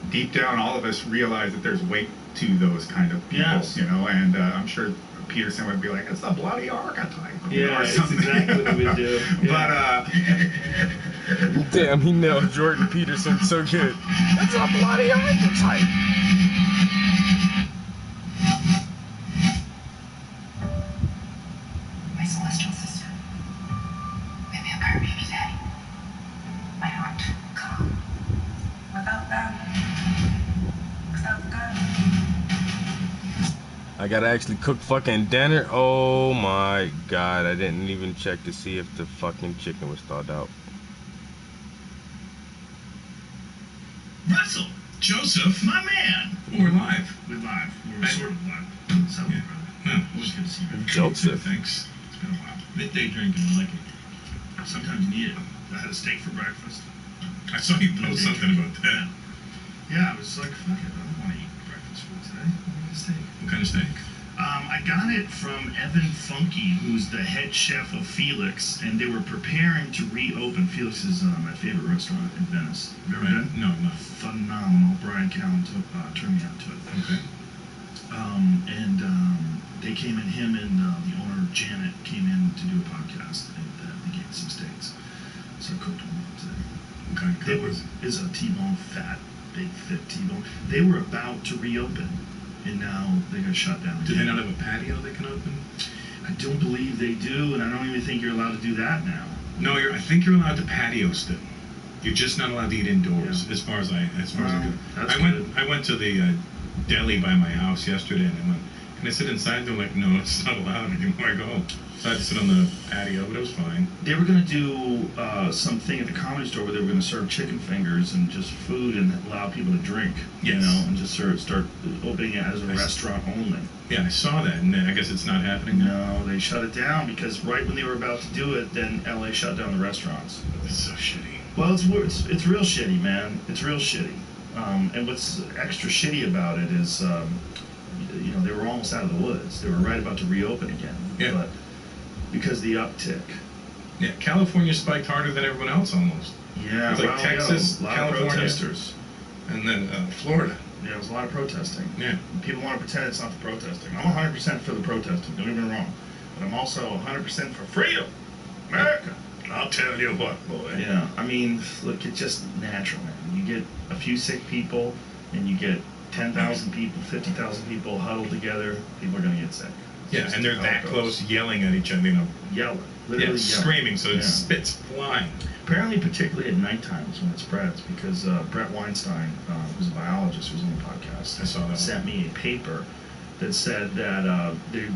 deep down all of us realize that there's weight to those kind of people, yes. you know, and I'm sure Peterson would be like, it's the bloody archetype. Yeah, it's exactly what we do. Yeah. But, damn, he nailed Jordan Peterson so good. That's a bloody archetype. My celestial sister. Maybe a car baby daddy. My heart calm. Without them. Without them. I gotta actually cook fucking dinner. Oh my god, I didn't even check to see if the fucking chicken was thawed out. Russell! Joseph, my man! We're live. We're live. We're sort of live. So, Yeah. well, always good to see you. Joseph. Thanks. It's been a while. Midday drinking, I like it. Sometimes you need it. I had a steak for breakfast. I saw you post something about that. Yeah, I was like, fuck it, I don't want to eat breakfast food today. I want a steak. What kind of steak? I got it from Evan Funke, who's the head chef of Felix, and they were preparing to reopen. Felix is my favorite restaurant in Venice. Have you ever been? No, no. Phenomenal. Brian Callen turned me on to it. Okay. They came in, him and the owner, Janet, came in to do a podcast, and they gave me some steaks. So I cooked one today. What kind of They cut were, was it? is a T-bone, fat, big, fit T-bone. They were about to reopen, and now they got shut down. Do they again. not have a patio they can open? I don't believe they do, and I don't even think you're allowed to do that now. No, I think you're allowed to patio still. You're just not allowed to eat indoors, as far as I do. That's I went to the deli by my house yesterday, and I went, can I sit inside? They're like, no, it's not allowed anymore. I go, so I had to sit on the patio, but it was fine. They were going to do something at the Comedy Store where they were going to serve chicken fingers and just food and allow people to drink, you Yes. know, and just start opening it as a restaurant only. Yeah, I saw that, and I guess it's not happening now. No, they shut it down because right when they were about to do it, then LA shut down the restaurants. It's so shitty. Well, it's real shitty, man. It's real shitty. And what's extra shitty about it is, you know, they were almost out of the woods. They were right about to reopen again. Yeah. But because the uptick. Yeah, California spiked harder than everyone else almost. Yeah, It's like well, Texas, a lot California. of protesters. And then Florida. Yeah, there was a lot of protesting. Yeah. People want to pretend it's not the protesting. I'm 100% for the protesting, don't get me wrong. But I'm also 100% for freedom. America. I'll tell you what, boy. Yeah, I mean, look, it's just natural, man. You get a few sick people, and you get 10,000 people, 50,000 people huddled together, people are going to get sick. It's Yeah, just and they're how that it goes. close yelling at each other, you know. Yelling. Yeah, Literally yelling. screaming, so it Yeah. spits flying. Apparently, particularly at night times when it spreads, because Brett Weinstein, who's a biologist who's on the podcast, I saw that. sent me a paper that said that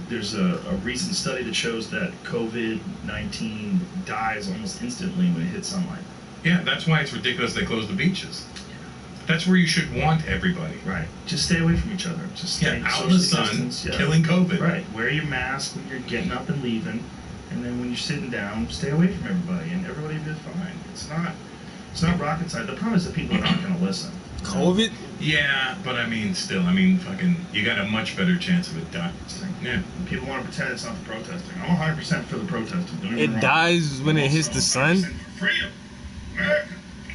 there's a recent study that shows that COVID-19 dies almost instantly when it hits sunlight. Yeah, that's why it's ridiculous they close the beaches. That's where you should want everybody. Right. Just stay away from each other. Just stay Yeah, out in the socially sun, distanced, yeah. killing COVID. Right. Wear your mask when you're getting up and leaving, and then when you're sitting down, stay away from everybody, and everybody will be fine. It's not rocket science. The problem is that people are not going to listen. COVID? Yeah, but I mean, still, fucking, you got a much better chance of it dying. Yeah. People want to pretend it's not the protesting. I'm 100% for the protesting. Don't get me It wrong. dies when it hits the sun? 100% for freedom. America.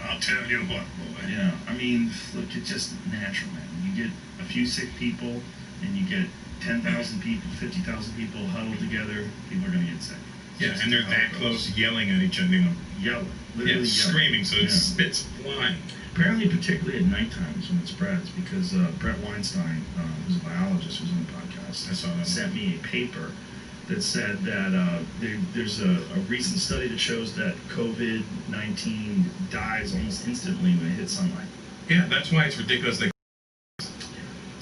I'll tell you what, boy. Yeah, I mean, look, it's just natural, man. You get a few sick people, and you get 10,000 people, 50,000 people huddled together, people are going to get sick. It's Yeah, just and they're how that it goes. close yelling at each other, you know. Yelling. Yeah, Literally yelling. screaming, so it Yeah. spits flying. Apparently, particularly at night times when it spreads, because Brett Weinstein, who's a biologist who's on the podcast, I saw that. sent me a paper that said that there's a recent study that shows that COVID-19 dies almost instantly when it hits sunlight. Yeah, that's why it's ridiculous they.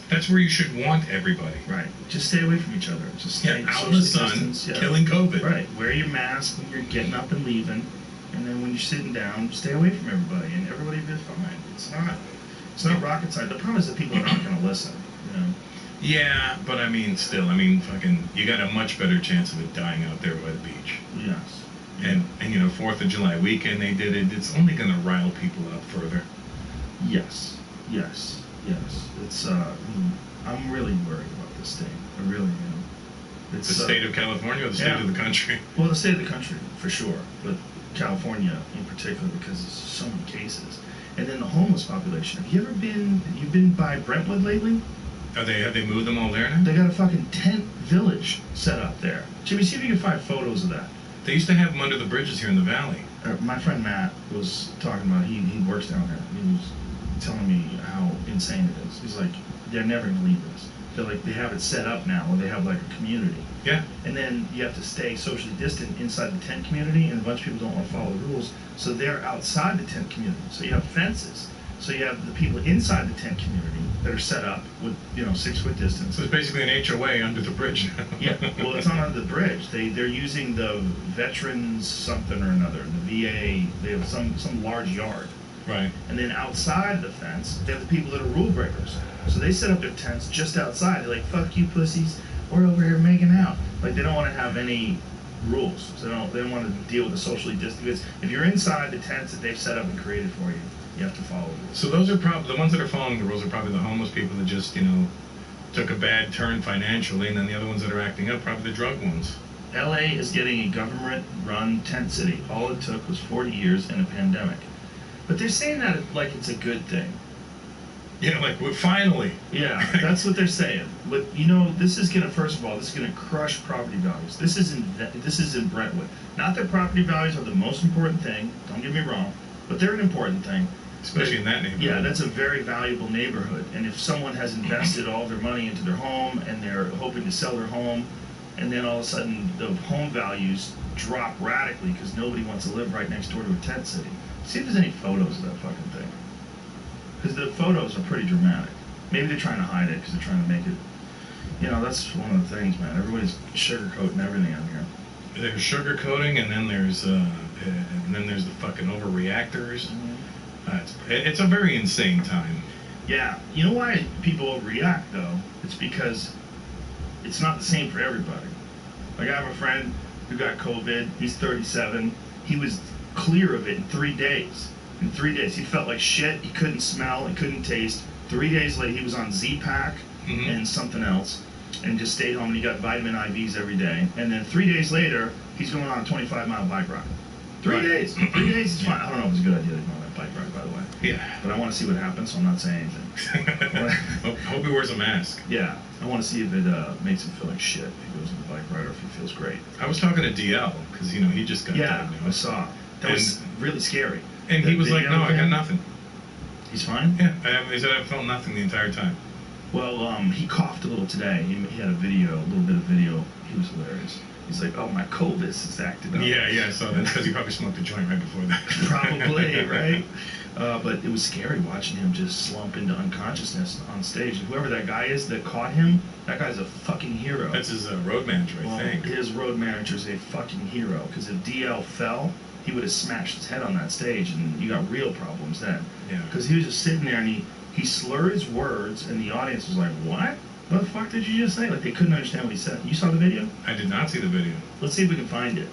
That's where you should want everybody. Right. Just stay away from each other. Just Yeah, stay out in the socially sun, distanced, yeah. killing COVID. Right. Wear your mask when you're getting up and leaving, and then when you're sitting down, stay away from everybody, and everybody will be fine. It's not rocket science. The problem is that people are not going to listen. You know. Yeah, but still, fucking, you got a much better chance of it dying out there by the beach. Yes. And 4th of July weekend they did it. It's only going to rile people up further. Yes. It's I'm really worried about this thing. I really am. It's The state of California or the state yeah. of the country? Well, the state of the country for sure, but California in particular because there's so many cases. And then the homeless population. Have you ever been by Brentwood lately? Have they moved them all there now? They got a fucking tent village set up there. Jimmy, see if you can find photos of that. They used to have them under the bridges here in the valley. My friend Matt was talking about, he works down there. He was telling me how insane it is. He's like, they're never going to leave this. They're like, they have it set up now where they have like a community. Yeah. And then you have to stay socially distant inside the tent community, and a bunch of people don't want to follow the rules. So they're outside the tent community. So you have fences. So you have the people inside the tent community that are set up with, 6-foot distance. So it's basically an HOA under the bridge now. Yeah, well, it's not under the bridge. They're using the Veterans something or another, the VA. They have some large yard. Right. And then outside the fence, they have the people that are rule breakers. So they set up their tents just outside. They're like, fuck you pussies, we're over here making out. Like, they don't want to have any rules. So they don't want to deal with the socially distant. Because if you're inside the tents that they've set up and created for you, you have to follow the rules. So those are probably the ones that are following the rules are probably the homeless people that just took a bad turn financially, and then the other ones that are acting up, probably the drug ones. LA is getting a government-run tent city. All it took was 40 years and a pandemic. But they're saying that like it's a good thing. Yeah, like, well, finally. Yeah, that's what they're saying. But you know, this is gonna, first of all, this is gonna crush property values. This is in Brentwood. Not that property values are the most important thing. Don't get me wrong, but they're an important thing. Especially in that neighborhood. Yeah, that's a very valuable neighborhood. And if someone has invested all their money into their home and they're hoping to sell their home, and then all of a sudden the home values drop radically because nobody wants to live right next door to a tent city. See if there's any photos of that fucking thing. Because the photos are pretty dramatic. Maybe they're trying to hide it because they're trying to make it. You know, that's one of the things, man. Everybody's sugarcoating everything out here. There's sugarcoating, and then there's the fucking overreactors. It's a very insane time. Yeah, you know why people overreact though? It's because it's not the same for everybody. Like I have a friend who got COVID. He's 37. He was clear of it in 3 days. In 3 days, he felt like shit. He couldn't smell. He couldn't taste. 3 days later, he was on Z-Pack and something else, and just stayed home. And he got vitamin IVs every day. And then 3 days later, he's going on a 25-mile bike ride. 3 days. 3 days is fine. I don't know if it's a good idea to go on that bike ride, by the way. Yeah. But I want to see what happens, so I'm not saying anything. Hope he wears a mask. Yeah. I want to see if it makes him feel like shit if he goes on the bike ride or if he feels great. I was talking to DL because, you know, he just got diagnosed. I saw. That was really scary. And he was like, no, I got nothing. He's fine? Yeah. He said I felt nothing the entire time. Well, he coughed a little today. He had a little bit of video. He was hilarious. He's like, oh, my COVID is acting up. Yeah, I saw that because he probably smoked a joint right before that. Probably, right? But it was scary watching him just slump into unconsciousness on stage. And whoever that guy is that caught him, that guy's a fucking hero. That's his road manager, I think. His road manager's a fucking hero. Because if DL fell, he would have smashed his head on that stage, and you got real problems then. Yeah. Because he was just sitting there, and he slurred his words, and the audience was like, what? What the fuck did you just say? Like, they couldn't understand what he said. You saw the video? I did not see the video. Let's see if we can find it.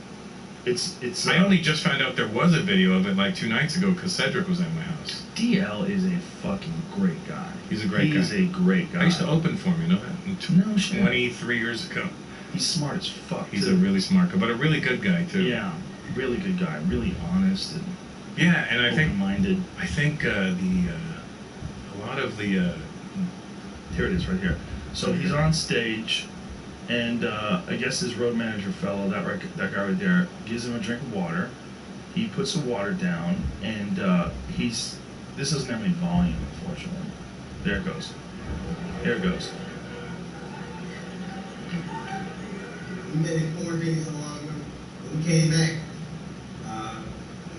It's. I only just found out there was a video of it like 2 nights ago because Cedric was at my house. DL is a fucking great guy. He's a great guy. He's a great guy. I used to open for him, you know that? No shit. 23 years ago. He's smart as fuck. He's a really smart guy, but a really good guy, too. Yeah, really good guy. Really honest and yeah, and I think open-minded. I think a lot of the here it is right here. So he's on stage, and I guess his road manager fellow, that guy right there, gives him a drink of water. He puts the water down, and this doesn't have any volume, unfortunately. There it goes. Here it goes. We made it 4 days along when we came back.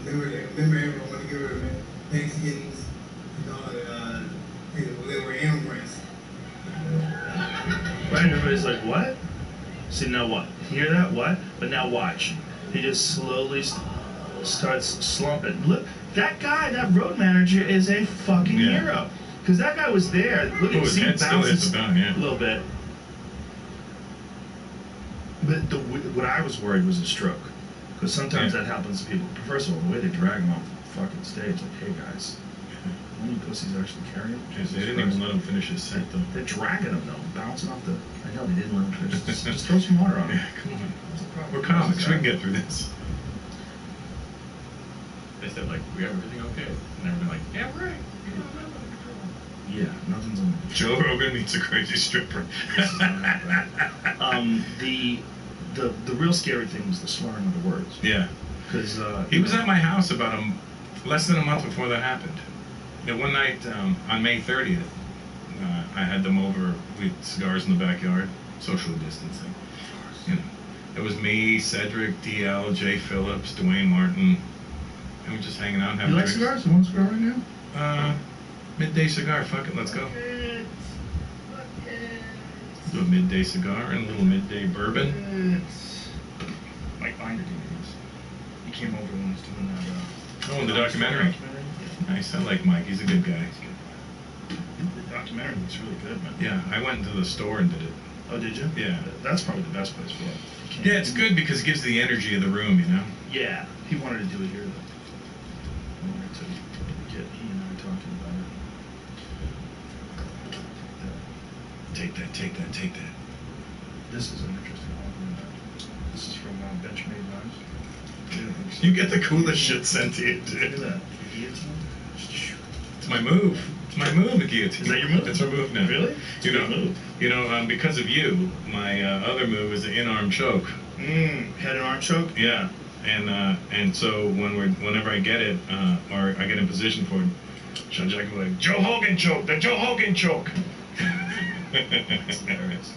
Remember everyone wanted to get rid of Thanksgivings and all they were immigrants. Right, everybody's like, what? See, now what? Hear that? What? But now watch. He just slowly starts slumping. Look, that guy, that road manager is a fucking hero. Because that guy was there. Look at his head bounces a little bit. But what I was worried was a stroke. Because sometimes that happens to people. First of all, the way they drag him off the fucking stage, like, hey guys, how many pussies actually carry him? They didn't even let him finish his set, though. They're dragging him, though, bouncing off the... I know, they didn't let him finish. Just throw some water on him. Yeah, come on. We're comics. We can get through this. They said, like, we have everything okay? And everyone like, yeah, we're right. Yeah, nothing's on. Joe Rogan meets a crazy stripper. The real scary thing was the slurring of the words. Yeah. Because he was at my house about less than a month before that happened. You know, one night on May 30th, I had them over with cigars in the backyard, social distancing. You know, it was me, Cedric, DL, Jay Phillips, Dwayne Martin, and we're just hanging out and having drinks. You like cigars? You want a cigar right now? Midday cigar. Fuck it, let's go. Do a midday cigar and a little midday bourbon. Mike Binder did this. He came over when he was doing that. Oh, in the documentary. Nice. I like Mike. He's a good guy. The documentary looks really good, man. Yeah, I went into the store and did it. Oh, did you? Yeah. That's probably the best place for it. Yeah, it's good because it gives the energy of the room, you know? Yeah. He wanted to do it here, though. I wanted to get he and I talking about it. take that, take that, take that. This is an interesting one. This is from Benchmade Knives. You get the coolest shit sent to you, Look dude. at that. Guillotine. It's my move. It's my move, the guillotine. Is that your move? It's our move now. Really? You know, Good move. Because of you, my other move is the in-arm choke. Head and arm choke? Yeah, and so whenever I get it, or I get in position for it, Sean Jack will be like, Joe Hogan choke, the Joe Hogan choke. That's hilarious.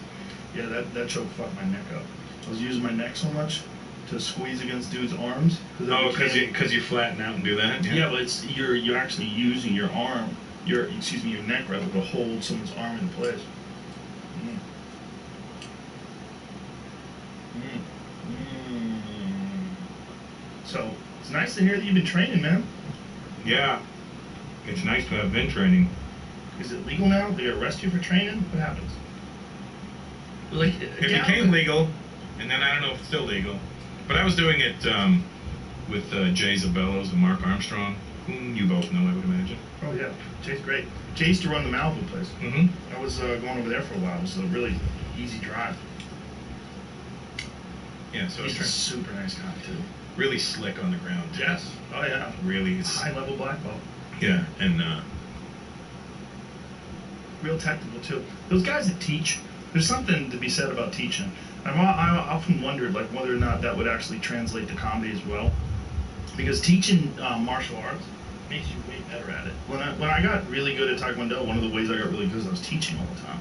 Yeah, that choke fucked my neck up. I was using my neck so much to squeeze against dudes' arms. Oh, because you flatten out and do that? Yeah, but it's you're actually using your arm, your neck rather, to hold someone's arm in place. So it's nice to hear that you've been training, man. Yeah, it's nice to have been training. Is it legal now? Do they arrest you for training? What happens? Like It became legal, and then I don't know if it's still legal. But I was doing it with Jay Zabellos and Mark Armstrong, whom you both know, I would imagine. Oh yeah, Jay's great. Jay used to run the Malibu place. Mm-hmm. I was going over there for a while. It was a really easy drive. Yeah, so He's a super nice guy too. Really slick on the ground. Yes. Oh yeah. Really. It's, high level black belt. Yeah, and real technical too. Those guys that teach, there's something to be said about teaching. I often wondered like whether or not that would actually translate to comedy as well, because teaching martial arts makes you way better at it. When I got really good at Taekwondo, one of the ways I got really good is I was teaching all the time.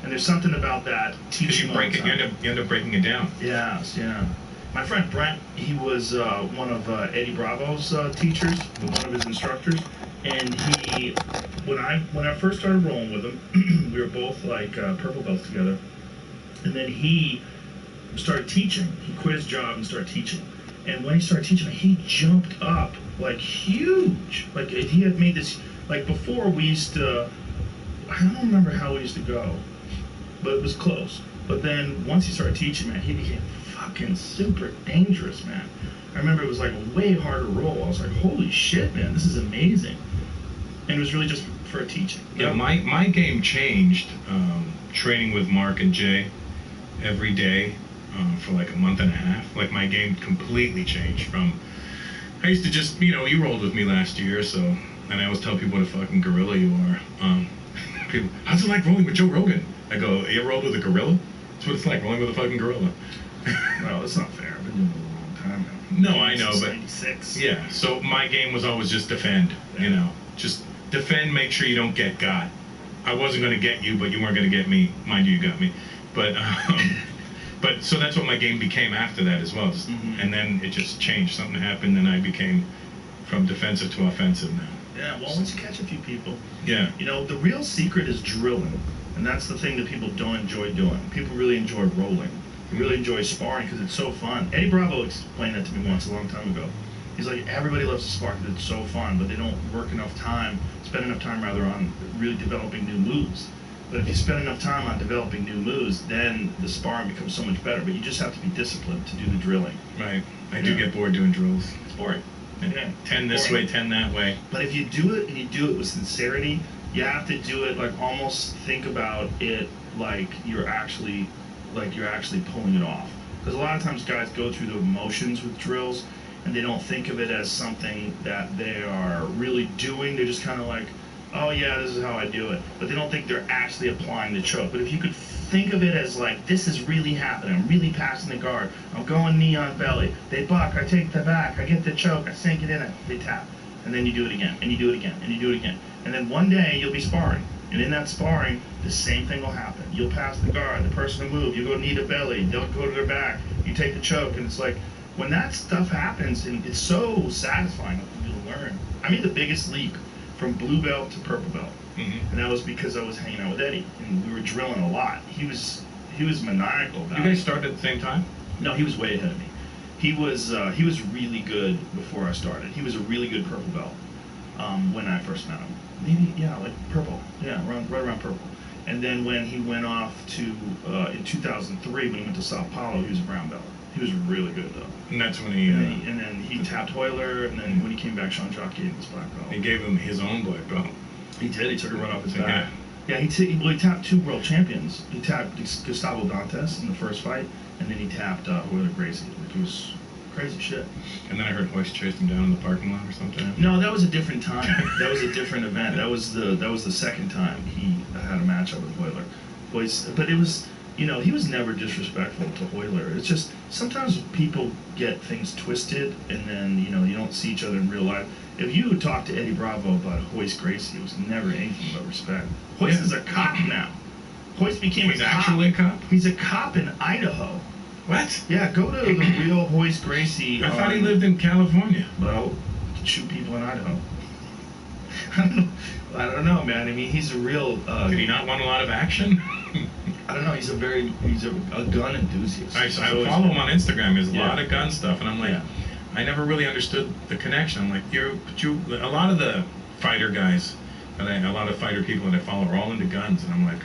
And there's something about that teaching. You break it, you end up breaking it down. Yes, yeah. My friend Brent, he was one of Eddie Bravo's teachers, one of his instructors, and he, when I first started rolling with him, we were both like purple belts together, and then he started teaching. He quit his job and started teaching, and when he started teaching, he jumped up like huge. Like he had made this. Like before, we used to. I don't remember how we used to go, but it was close. But then once he started teaching, man, he became fucking super dangerous, man. I remember it was like a way harder roll. I was like, holy shit, man, this is amazing. And it was really just for teaching. Yeah, my game changed training with Mark and Jay every day for like a month and a half. Like my game completely changed from, I used to just, you rolled with me last year, so, and I always tell people what a fucking gorilla you are. People, how's it like rolling with Joe Rogan? I go, you rolled with a gorilla? That's what it's like, rolling with a fucking gorilla. Well, that's not fair. I've been doing it a long time now. No, I know, but 96. Yeah, so my game was always just defend, just defend, make sure you don't get got. I wasn't going to get you, but you weren't going to get me. Mind you, you got me. But so that's what my game became after that as well. And then it just changed. Something happened, and I became from defensive to offensive now. Yeah, well, once you catch a few people. Yeah. The real secret is drilling. And that's the thing that people don't enjoy doing. People really enjoy rolling. They really enjoy sparring because it's so fun. Eddie Bravo explained that to me once a long time ago. He's like, everybody loves to spar because it's so fun, but they don't spend enough time rather on really developing new moves. But if you spend enough time on developing new moves, then the sparring becomes so much better. But you just have to be disciplined to do the drilling. Right. I do get bored doing drills. It's boring. Yeah. 10 this way, 10 that way. But if you do it and you do it with sincerity, you have to do it like almost think about it like you're actually pulling it off. Because a lot of times guys go through the motions with drills and they don't think of it as something that they are really doing. They're just kind of like, oh yeah, this is how I do it. But they don't think they're actually applying the choke. But if you could think of it as like, this is really happening. I'm really passing the guard. I'm going knee on belly. They buck. I take the back. I get the choke. I sink it in. They tap. And then you do it again. And you do it again. And you do it again. And then one day you'll be sparring. And in that sparring, the same thing will happen. You'll pass the guard. The person will move. You go knee to belly. They'll go to their back. You take the choke. And it's like, when that stuff happens, and it's so satisfying for you to learn. I made the biggest leap from blue belt to purple belt. And that was because I was hanging out with Eddie, and we were drilling a lot. He was maniacal about it. You guys started at the same time? No, he was way ahead of me. He was really good before I started. He was a really good purple belt when I first met him. Maybe, yeah, like purple. Yeah, right around purple. And then when he went off to, in 2003, when he went to Sao Paulo, he was a brown belt. He was really good, though. And that's when he... And then he tapped Hoyler, and then when he came back, Sean Jock gave him his black belt. He gave him his own black belt. He did. He took a run off his back. Yeah, he tapped 2 world champions. He tapped Gustavo Dantas in the first fight, and then he tapped Royler Gracie, which was crazy shit. And then I heard Hoist chased him down in the parking lot or something. No, that was a different time. That was a different event. That was the second time he had a matchup with Royler. But it was, you know, he was never disrespectful to Royler. It's just sometimes people get things twisted, and then, you know, you don't see each other in real life. If you talk to Eddie Bravo about Hoist Gracie, it was never anything but respect. Hoist is a cop now. Hoist became He's actually a cop? He's a cop in Idaho. What? Yeah, go to the real Hoist Gracie. I thought he lived in California. Well, you can shoot people in Idaho. I don't know, man. I mean, he's a real. Did he not want a lot of action? I don't know. He's a gun enthusiast. I follow him on Instagram. There's a lot of gun stuff, and I'm like, I never really understood the connection. I'm like, a lot of the fighter guys, a lot of fighter people that I follow are all into guns, and I'm like,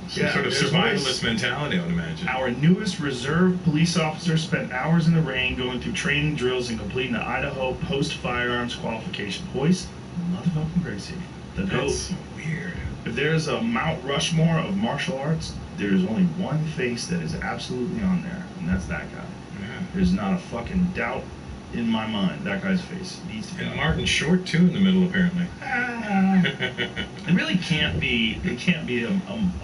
some sort of survivalist mentality, I would imagine. Our newest reserve police officer spent hours in the rain going through training drills and completing the Idaho post-firearms qualification. Hoist motherfucking Gracie. The GOAT. That's so weird. If there's a Mount Rushmore of martial arts, there's only one face that is absolutely on there, and that's that guy. Yeah. There's not a fucking doubt in my mind. That guy's face needs to be. And Martin Short too in the middle, apparently. It really can't be. It can't be a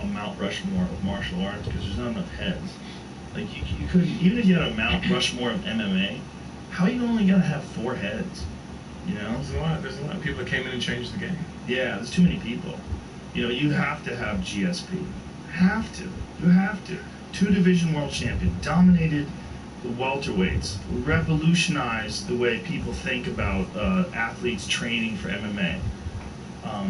Mount Rushmore of martial arts because there's not enough heads. Like you couldn't, even if you had a Mount Rushmore of MMA, how are you only gonna have 4 heads? You know, there's a lot of people that came in and changed the game. Yeah, there's too many people. You know, you have to have GSP. You have to. 2 division world champion, dominated the welterweights, revolutionized the way people think about athletes training for MMA.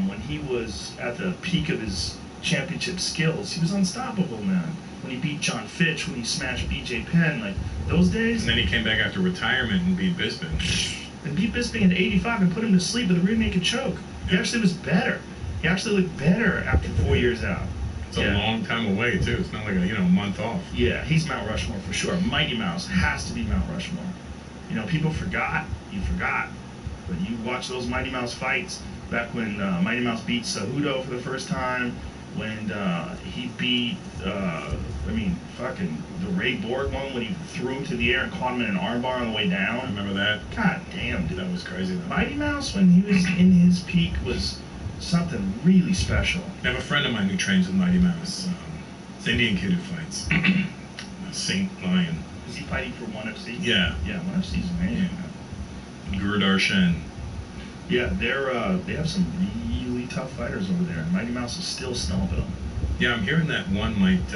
When he was at the peak of his championship skills, he was unstoppable, man. When he beat John Fitch, when he smashed BJ Penn, like those days. And then he came back after retirement and beat Bisping. And beat Bisping at 85 and put him to sleep with a rear naked choke. He actually was better. He actually looked better after 4 years out. It's a long time away too. It's not like a month off. Yeah, he's Mount Rushmore for sure. Mighty Mouse has to be Mount Rushmore. You know, people forgot. You forgot. But you watch those Mighty Mouse fights back when Mighty Mouse beat Cejudo for the first time. When he beat, fucking the Ray Borg one when he threw him to the air and caught him in an armbar on the way down. I remember that. God damn, dude. That was crazy though. Mighty Mouse, when he was in his peak, was something really special. I have a friend of mine who trains with Mighty Mouse. It's an Indian kid who fights. Saint Lion. Is he fighting for 1FC? Yeah. Yeah, 1FC's amazing. Yeah. Gurudar Shen. Yeah, they have some really tough fighters over there. Mighty Mouse is still stomping them. Yeah, I'm hearing that one might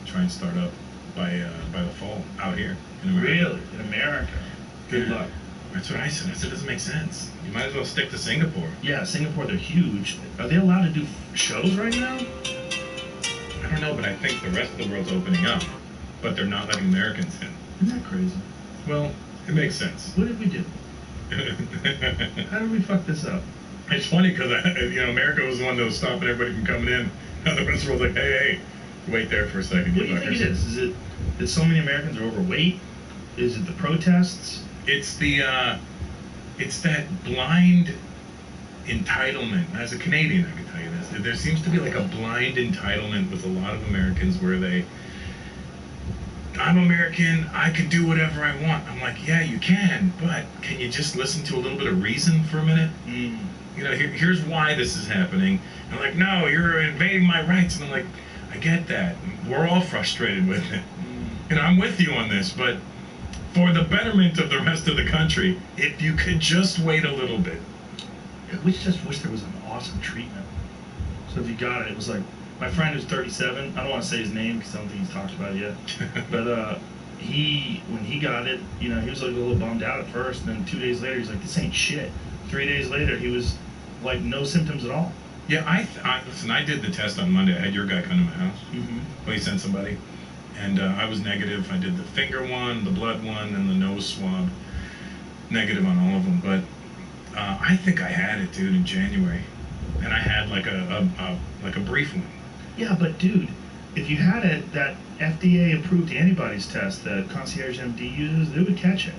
try and start up by the fall out here in America. Really? In America? Good luck. That's what I said. I said it doesn't make sense. You might as well stick to Singapore. Yeah, Singapore, they're huge. Are they allowed to do shows right now? I don't know, but I think the rest of the world's opening up, but they're not letting Americans in. Isn't that crazy? Well, it makes sense. What did we do? How did we fuck this up? It's funny because America was the one that was stopping everybody from coming in. Now the rest of the world's like, hey, wait there for a second. What do you think it is? Is it that so many Americans are overweight? Is it the protests? It's it's that blind entitlement. As a Canadian, I can tell you this. There seems to be like a blind entitlement with a lot of Americans where I'm American, I can do whatever I want. I'm like, yeah, you can, but can you just listen to a little bit of reason for a minute? Mm. You know, here's why this is happening. And I'm like, no, you're invading my rights. And I'm like, I get that. We're all frustrated with it. You know, I'm with you on this, but for the betterment of the rest of the country, if you could just wait a little bit. We just wish there was an awesome treatment. So if you got it, it was like, my friend who's 37, I don't want to say his name because I don't think he's talked about it yet, but when he got it, you know, he was like a little bummed out at first, and then 2 days later, he's like, this ain't shit. 3 days later, he was like no symptoms at all. Yeah, listen, I did the test on Monday. I had your guy come to my house. Mm-hmm. Well, he sent somebody, and I was negative. I did the finger one, the blood one, and the nose swab. Negative on all of them, but I think I had it, dude, in January, and I had like a brief one. Yeah, but dude, if you had that FDA-approved antibodies test that Concierge MD uses, they would catch it.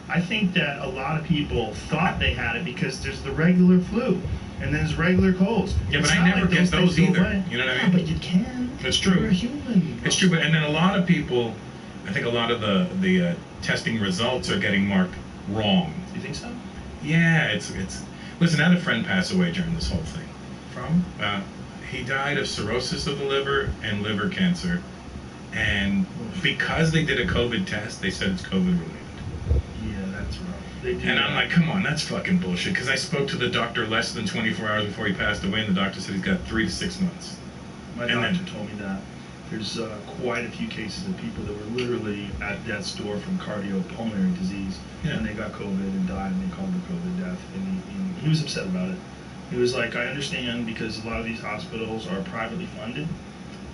I think that a lot of people thought they had it because there's the regular flu, and there's regular colds. Yeah, It's but I not never like get those things go either. away. You know what I Yeah, mean? but you can. It's true. You're a human. It's true, and then a lot of people, I think a lot of the testing results are getting marked wrong. You think so? Yeah, it's. Listen, I had a friend pass away during this whole thing. From? He died of cirrhosis of the liver and liver cancer, and because they did a COVID test, they said it's COVID related. Yeah, that's rough. They do And that. I'm like, come on, that's fucking bullshit. Because I spoke to the doctor less than 24 hours before he passed away, and the doctor said he's got 3 to 6 months. My doctor told me that. There's quite a few cases of people that were literally at death's door from cardiopulmonary disease, and they got COVID and died, and they called it COVID death. And he was upset about it. He was like, I understand, because a lot of these hospitals are privately funded,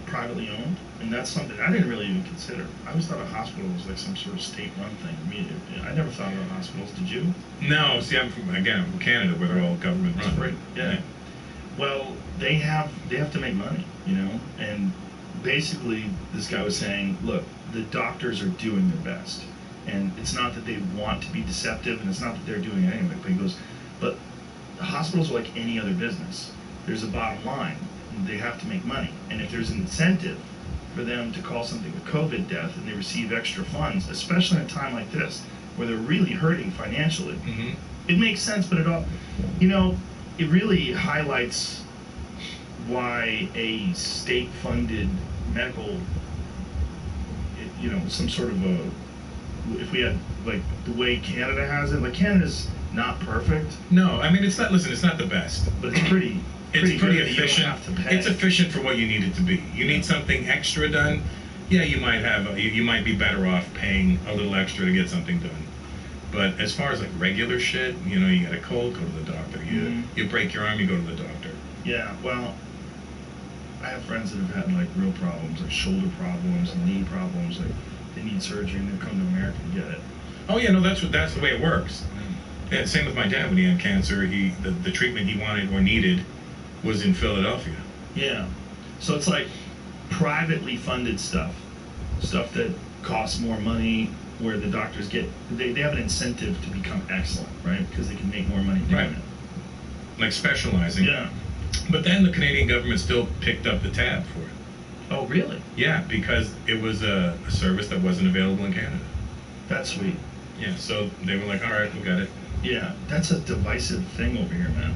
privately owned, and that's something I didn't really even consider. I always thought a hospital was like some sort of state-run thing. I never thought about hospitals. Did you? No, see, I'm from Canada, where they're all government run. Right. Yeah. Well, they have to make money, you know, and basically this guy was saying, look, the doctors are doing their best, and it's not that they want to be deceptive, and it's not that they're doing it anyway, but he goes, but the hospitals are like any other business. There's a bottom line. They have to make money, and if there's an incentive for them to call something a COVID death and they receive extra funds, especially in a time like this where they're really hurting financially, it makes sense. But it all, you know, it really highlights why a state-funded medical, you know, some sort of a, if we had like the way Canada has it, like Canada's not perfect. No, I mean, it's not. Listen, it's not the best, but it's pretty. It's pretty good. efficient. You don't have to pay. It's efficient for what you need it to be. You need something extra done. Yeah, you might have. You might be better off paying a little extra to get something done. But as far as like regular shit, you know, you got a cold, go to the doctor. You break your arm, you go to the doctor. Yeah, well, I have friends that have had like real problems, like shoulder problems and knee problems. Like they need surgery and they come to America to get it. Oh yeah, no, that's the way it works. Yeah, same with my dad when he had cancer. The treatment he wanted or needed was in Philadelphia. Yeah, so it's like privately funded stuff that costs more money, where the doctors get they have an incentive to become excellent, right? Because they can make more money doing it. Like specializing. Yeah. But then the Canadian government still picked up the tab for it. Oh, really? Yeah, because it was a service that wasn't available in Canada. That's sweet. Yeah, so they were like, all right, we got it. Yeah, that's a divisive thing over here, man.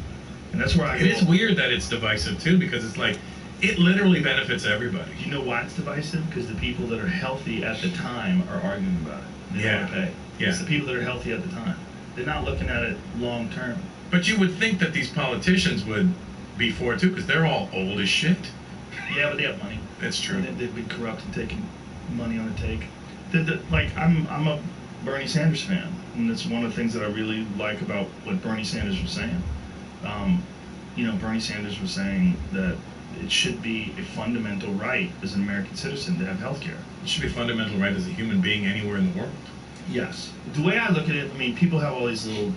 And that's where It is weird that it's divisive too, because it's like it literally benefits everybody. You know why it's divisive? Because the people that are healthy at the time are arguing about it. They don't want to pay. Yeah. It's the people that are healthy at the time. They're not looking at it long term. But you would think that these politicians would be for it too, because they're all old as shit. Yeah, but they have money. That's true. They've been corrupt and taking money on the take. Like I'm a Bernie Sanders fan, and it's one of the things that I really like about what Bernie Sanders was saying. You know, Bernie Sanders was saying that it should be a fundamental right as an American citizen to have health care. It should be a fundamental right as a human being anywhere in the world. Yes. The way I look at it, I mean, people have all these little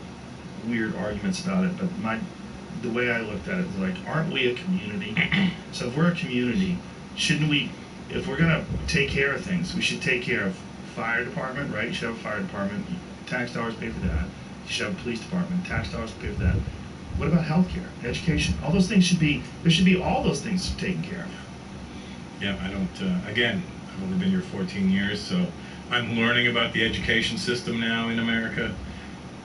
weird arguments about it, but the way I looked at it is like, aren't we a community? So if we're a community, shouldn't we, if we're gonna take care of things, we should take care of fire department, right? You should have a fire department, tax dollars pay for that. You should have a police department, tax dollars pay for that. What about healthcare, education? All those things there should be all those things taken care of. Yeah, I don't, again, I've only been here 14 years, so I'm learning about the education system now in America.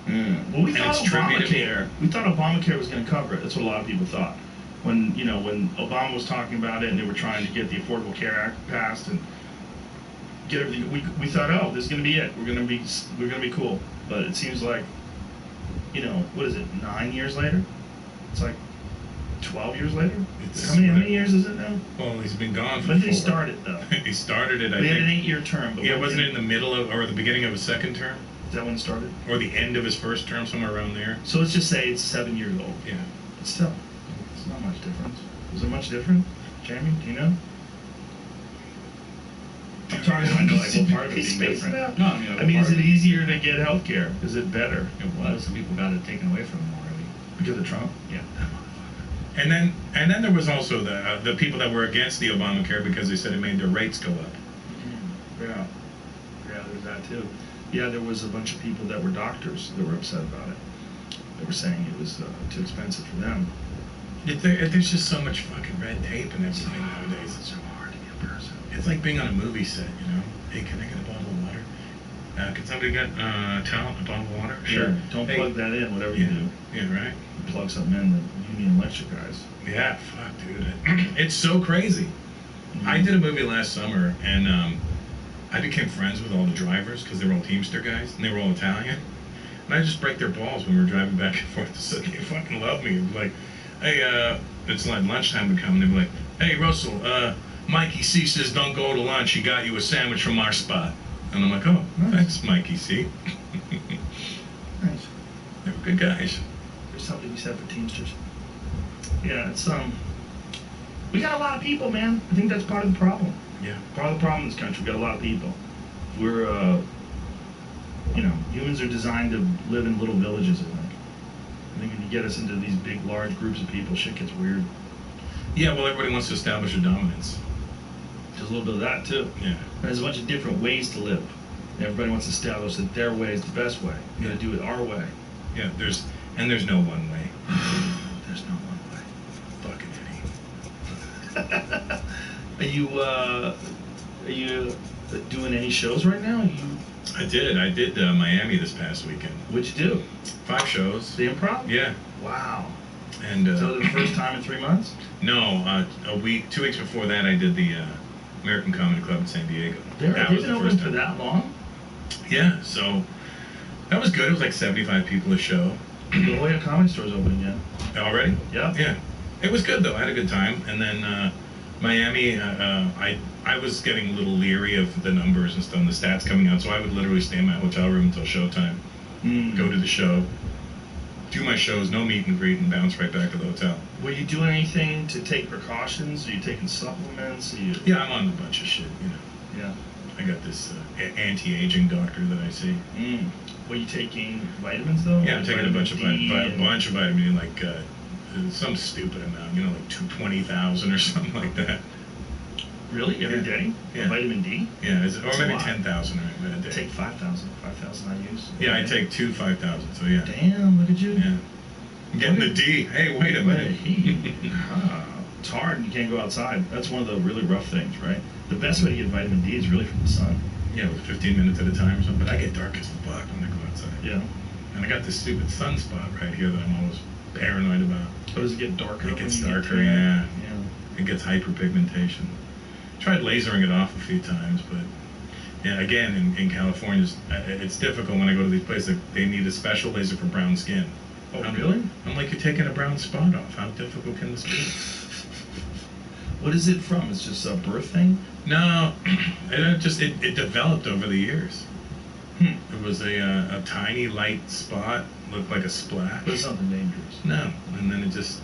Well, we thought Obamacare was going to cover it. That's what a lot of people thought. When Obama was talking about it and they were trying to get the Affordable Care Act passed and get everything, we thought, oh, this is going to be it. We're going to be cool. But it seems like, you know, what is it? 9 years later? It's like 12 years later. How many years is it now? Well, he's been gone for When did he start it though? He started it, I think. think. He had an 8-year term. But yeah, wasn't it in the middle of, or the beginning of his second term? Is that when it started? Or the end of his first term, somewhere around there. So let's just say it's 7 years old. Yeah. But still, it's not much difference. Is there much different? Jeremy, do you know? I'm trying to find like what part of it being different. No, I mean, is it easier to get health care? Is it better? It was. Some people got it taken away from them already. Because of Trump? Yeah. And then there was also the people that were against the Obamacare because they said it made their rates go up. Yeah. Yeah, there's that too. Yeah, there was a bunch of people that were doctors that were upset about it. They were saying it was too expensive for them. There's just so much fucking red tape and everything nowadays. It's so hard to be a person. It's like being on a movie set, you know? Hey, can I get a bottle of water? Can somebody get talent, a bottle of water? Sure. Yeah, don't plug that in, whatever you do. Yeah, right. Plug something in, the Union Electric guys. Yeah, fuck, dude. It's so crazy. I did a movie last summer, and I became friends with all the drivers because they were all Teamster guys, and they were all Italian. And I just break their balls when we were driving back and forth to Sydney. They fucking love me. It'd be like, hey, it's like lunchtime would come, and they'd be like, hey, Russell, Mikey C says don't go to lunch. He got you a sandwich from our spot. And I'm like, oh, thanks, Mikey C. Nice. They were good guys. There's something to be said for Teamsters. Yeah, it's we got a lot of people, man. I think that's part of the problem. Yeah. Part of the problem in this country, we got a lot of people. We're, you know, humans are designed to live in little villages, I think. I think when you get us into these big, large groups of people, shit gets weird. Yeah, well, everybody wants to establish a dominance. There's a little bit of that, too. Yeah. There's a bunch of different ways to live. Everybody wants to establish that their way is the best way. You gotta do it our way. Yeah, there's no one way. There's no one way. Fucking Are you doing any shows right now? I did Miami this past weekend. What'd you do? 5 shows. The Improv? Yeah. Wow. And so the first time in 3 months? No, 2 weeks before that I did the American Comedy Club in San Diego. They've been open for that long? Yeah, so that was good. It was like 75 people a show. The La Jolla Comedy Store's open again. Already? Yeah. Yeah. It was good though. I had a good time. And then Miami, I was getting a little leery of the numbers and stuff, and the stats coming out, so I would literally stay in my hotel room until showtime, go to the show, do my shows, no meet and greet, and bounce right back to the hotel. Were you doing anything to take precautions? Are you taking supplements? Yeah, I'm on a bunch of shit, you know. Yeah. I got this anti-aging doctor that I see. Were you taking vitamins though? Yeah, I'm taking a bunch of vitamin D, like some stupid amount, you know, like 20,000 or something like that. Really? Every day? Yeah. Vitamin D? Yeah, or maybe 10,000 a day. Take 5,000. 5,000 I use. Yeah, I take 2 5,000, so yeah. Damn, look at you. Yeah. I'm getting the D. Hey, wait a minute. It's hard. You can't go outside. That's one of the really rough things, right? The best way to get vitamin D is really from the sun. Yeah, with 15 minutes at a time or something. But I get dark as fuck when I go outside. Yeah. And I got this stupid sunspot right here that I'm always paranoid about. Oh, does it get darker? It gets darker, yeah. It gets hyperpigmentation. Tried lasering it off a few times, but yeah, again, in California, it's difficult when I go to these places. They need a special laser for brown skin. Oh, really? I'm like, you're taking a brown spot off. How difficult can this be? What is it from? It's just a birth thing? No, it developed over the years. It was a tiny light spot, looked like a splash. But it's something dangerous. No, and then it just,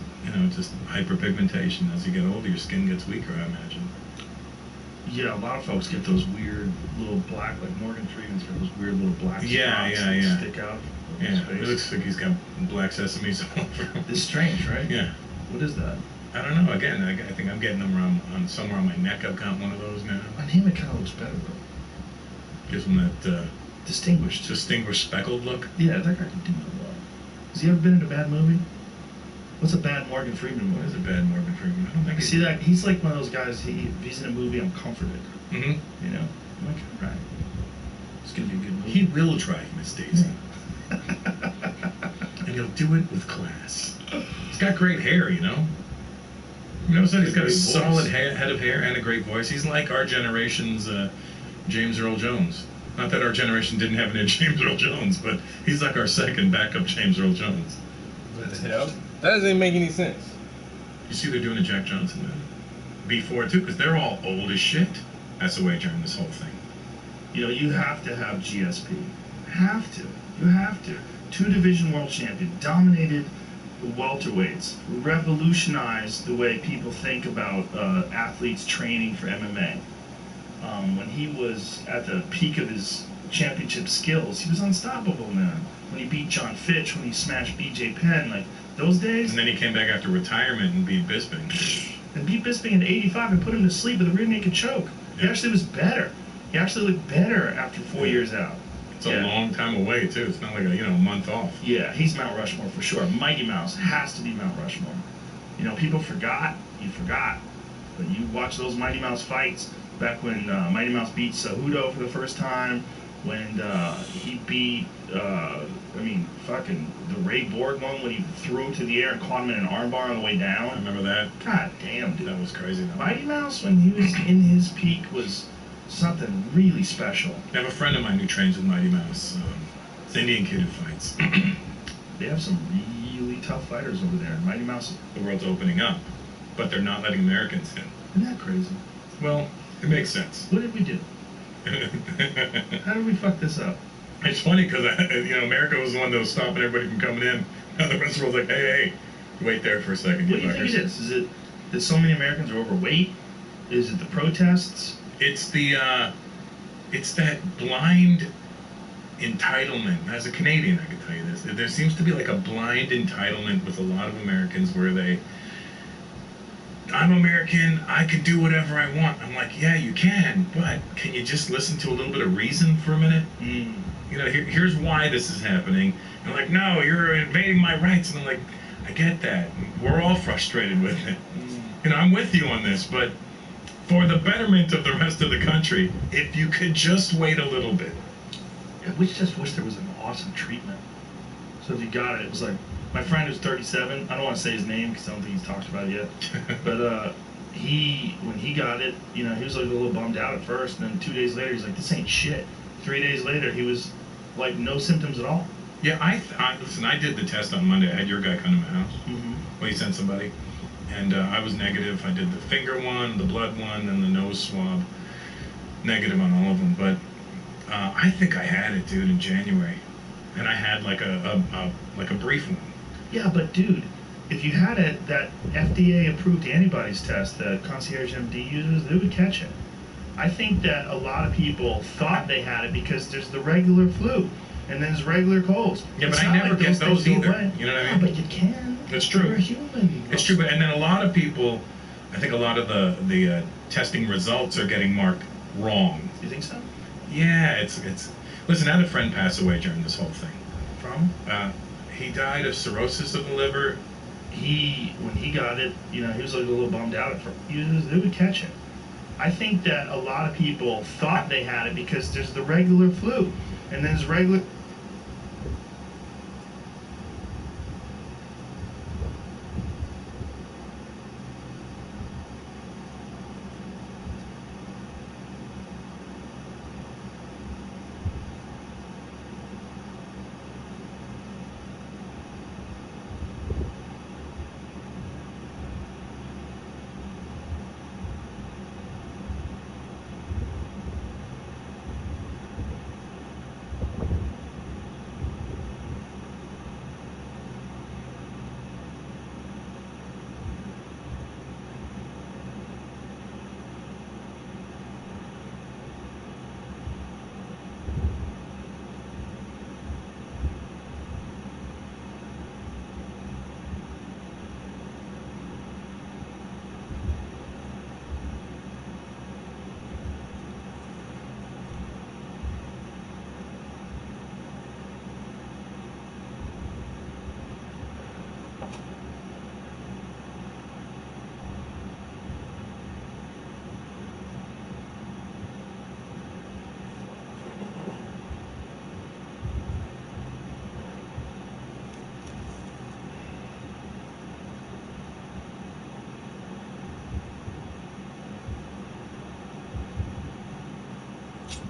just hyperpigmentation. As you get older, your skin gets weaker, I imagine. Yeah, a lot of folks get those weird little black, like Morgan Freeman's got those weird little black spots that stick out. Yeah, it looks like he's got black sesames all over. It's strange, right? Yeah. What is that? I don't know. Again, I think I'm getting them on somewhere on my neck. I've got one of those now. On him, it kind of looks better though. Gives him that distinguished speckled look. Yeah, that guy can do that well. Has he ever been in a bad movie? What's a bad Morgan Freeman movie? What is a bad Morgan Freeman? I don't think. See that he's like one of those guys. If he's in a movie, I'm comforted. Mm-hmm. You know, I'm like, right. It's gonna be a good movie. He will drive Miss Daisy. And he'll do it with class. He's got great hair, you know? You know, he's got a solid head of hair and a great voice. He's like our generation's James Earl Jones. Not that our generation didn't have any James Earl Jones, but he's like our second backup James Earl Jones. What the hell? That doesn't make any sense. You see they're doing a Jack Johnson movie? Before, too, because they're all old as shit. That's the way during this whole thing. You know, you have to have GSP. Have to. You have to. 2-division world champion, dominated the welterweights, revolutionized the way people think about athletes training for MMA. When he was at the peak of his championship skills, he was unstoppable, man. When he beat John Fitch, when he smashed BJ Penn, like those days. And then he came back after retirement and beat Bisping. And beat Bisping in '85 and put him to sleep with a rear naked choke. Yeah. He actually was better. He actually looked better after 4 years out. It's a long time away, too. It's not like a month off. Yeah, he's Mount Rushmore for sure. Mighty Mouse has to be Mount Rushmore. You know, people forgot. You forgot. But you watch those Mighty Mouse fights back when Mighty Mouse beat Cejudo for the first time, when he beat, fucking the Ray Borg one when he threw him to the air and caught him in an armbar on the way down. I remember that. God damn, dude. That was crazy, though. Mighty Mouse, when he was in his peak, was something really special. I have a friend of mine who trains with Mighty Mouse. It's an Indian kid who fights. They have some really tough fighters over there. Mighty Mouse. The world's opening up, but they're not letting Americans in. Isn't that crazy? Well, it makes sense. What did we do? How did we fuck this up? It's funny because America was the one that was stopping everybody from coming in. Now the rest of the world's like, hey, wait there for a second. What do you think it is? Is it that so many Americans are overweight? Is it the protests? It's it's that blind entitlement. As a Canadian, I can tell you this. There seems to be like a blind entitlement with a lot of Americans where I'm American, I can do whatever I want. I'm like, yeah, you can, but can you just listen to a little bit of reason for a minute? You know, here's why this is happening. And like, no, you're invading my rights. And I'm like, I get that. We're all frustrated with it. You know, I'm with you on this, but for the betterment of the rest of the country, if you could just wait a little bit. I just wish there was an awesome treatment. So if you got it, it was like, my friend who's 37, I don't want to say his name because I don't think he's talked about it yet, but when he got it, you know, he was like a little bummed out at first, and then 2 days later, he's like, this ain't shit. 3 days later, he was like, no symptoms at all. Yeah, listen, I did the test on Monday. I had your guy come to my house. Well, he sent somebody, and I was negative. I did the finger one, the blood one, and the nose swab. Negative on all of them, but I think I had it, dude, in January, and I had like a brief one. Yeah, but dude, if you had that FDA-approved antibodies test that Concierge MD uses, they would catch it. I think that a lot of people thought they had it because there's the regular flu, and then there's regular colds. Yeah, It's but I not never like get those things go either. away. You know what I Yeah, mean? but you can. It's true. You're a human. It's true, but and then a lot of people, I think a lot of the testing results are getting marked wrong. You think so? Yeah, it's. Listen, I had a friend pass away during this whole thing. From? He died of cirrhosis of the liver. When he got it, you know, he was like a little bummed out at first. They would catch it. I think that a lot of people thought they had it because there's the regular flu, and then there's regular.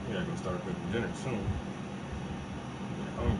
Yeah, I gotta start cooking dinner soon. I'm hungry.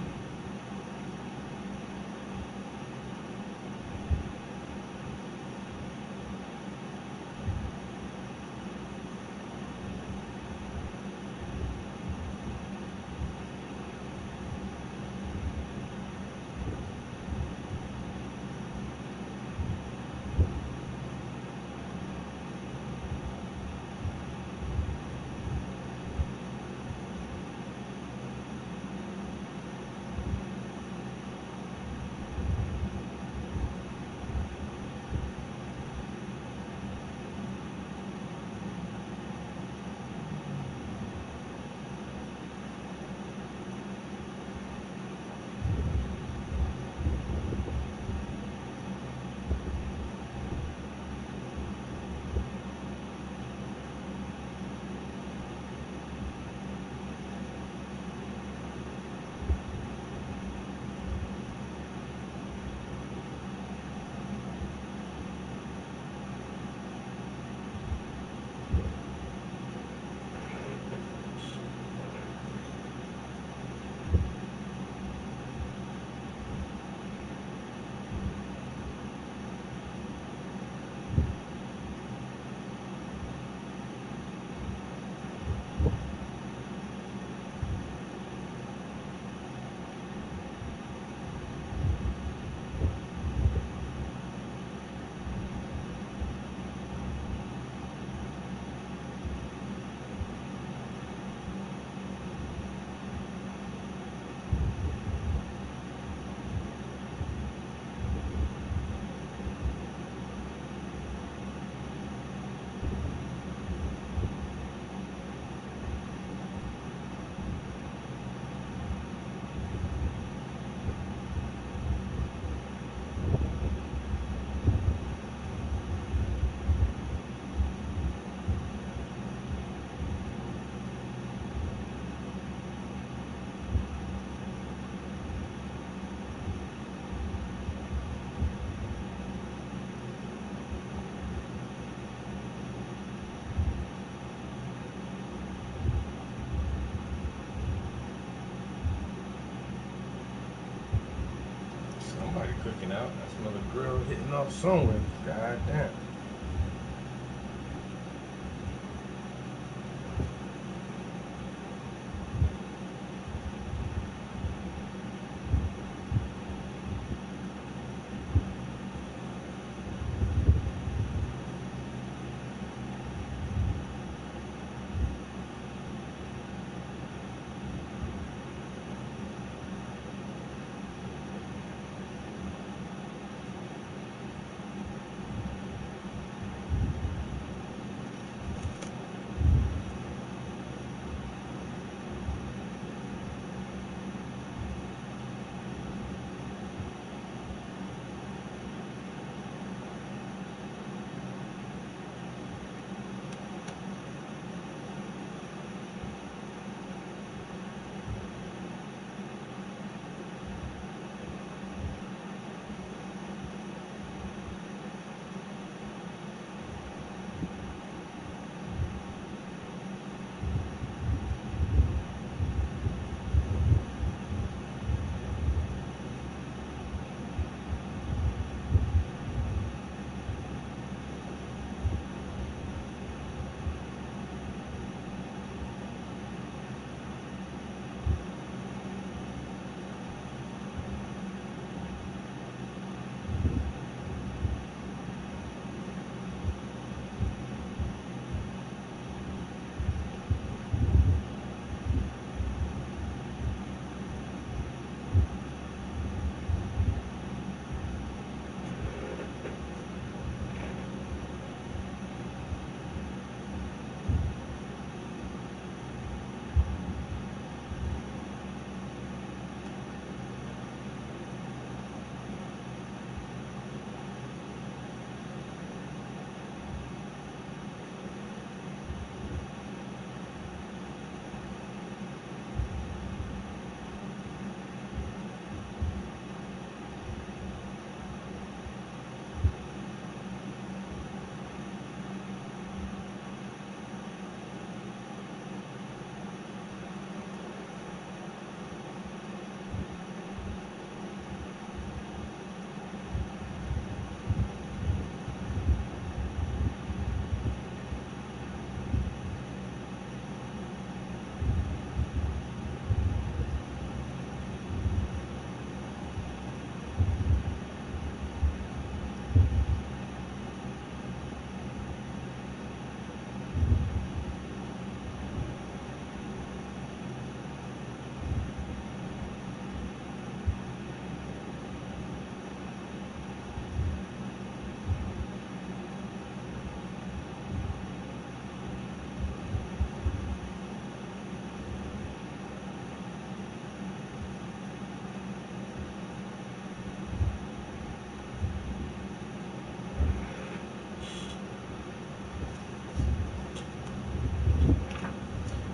I smell a grill hitting off somewhere. God damn.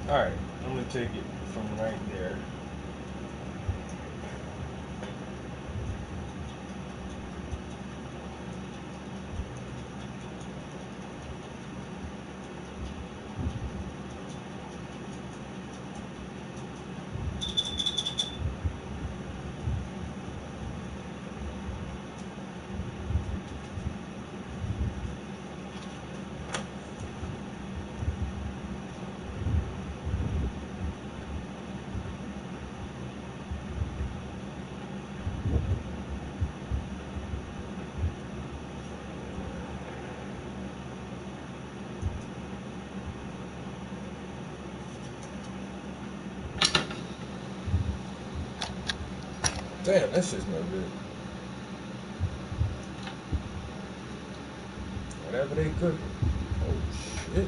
Alright, I'm gonna take it from right there. Damn, that shit's no good. Whatever they cooking. Oh shit.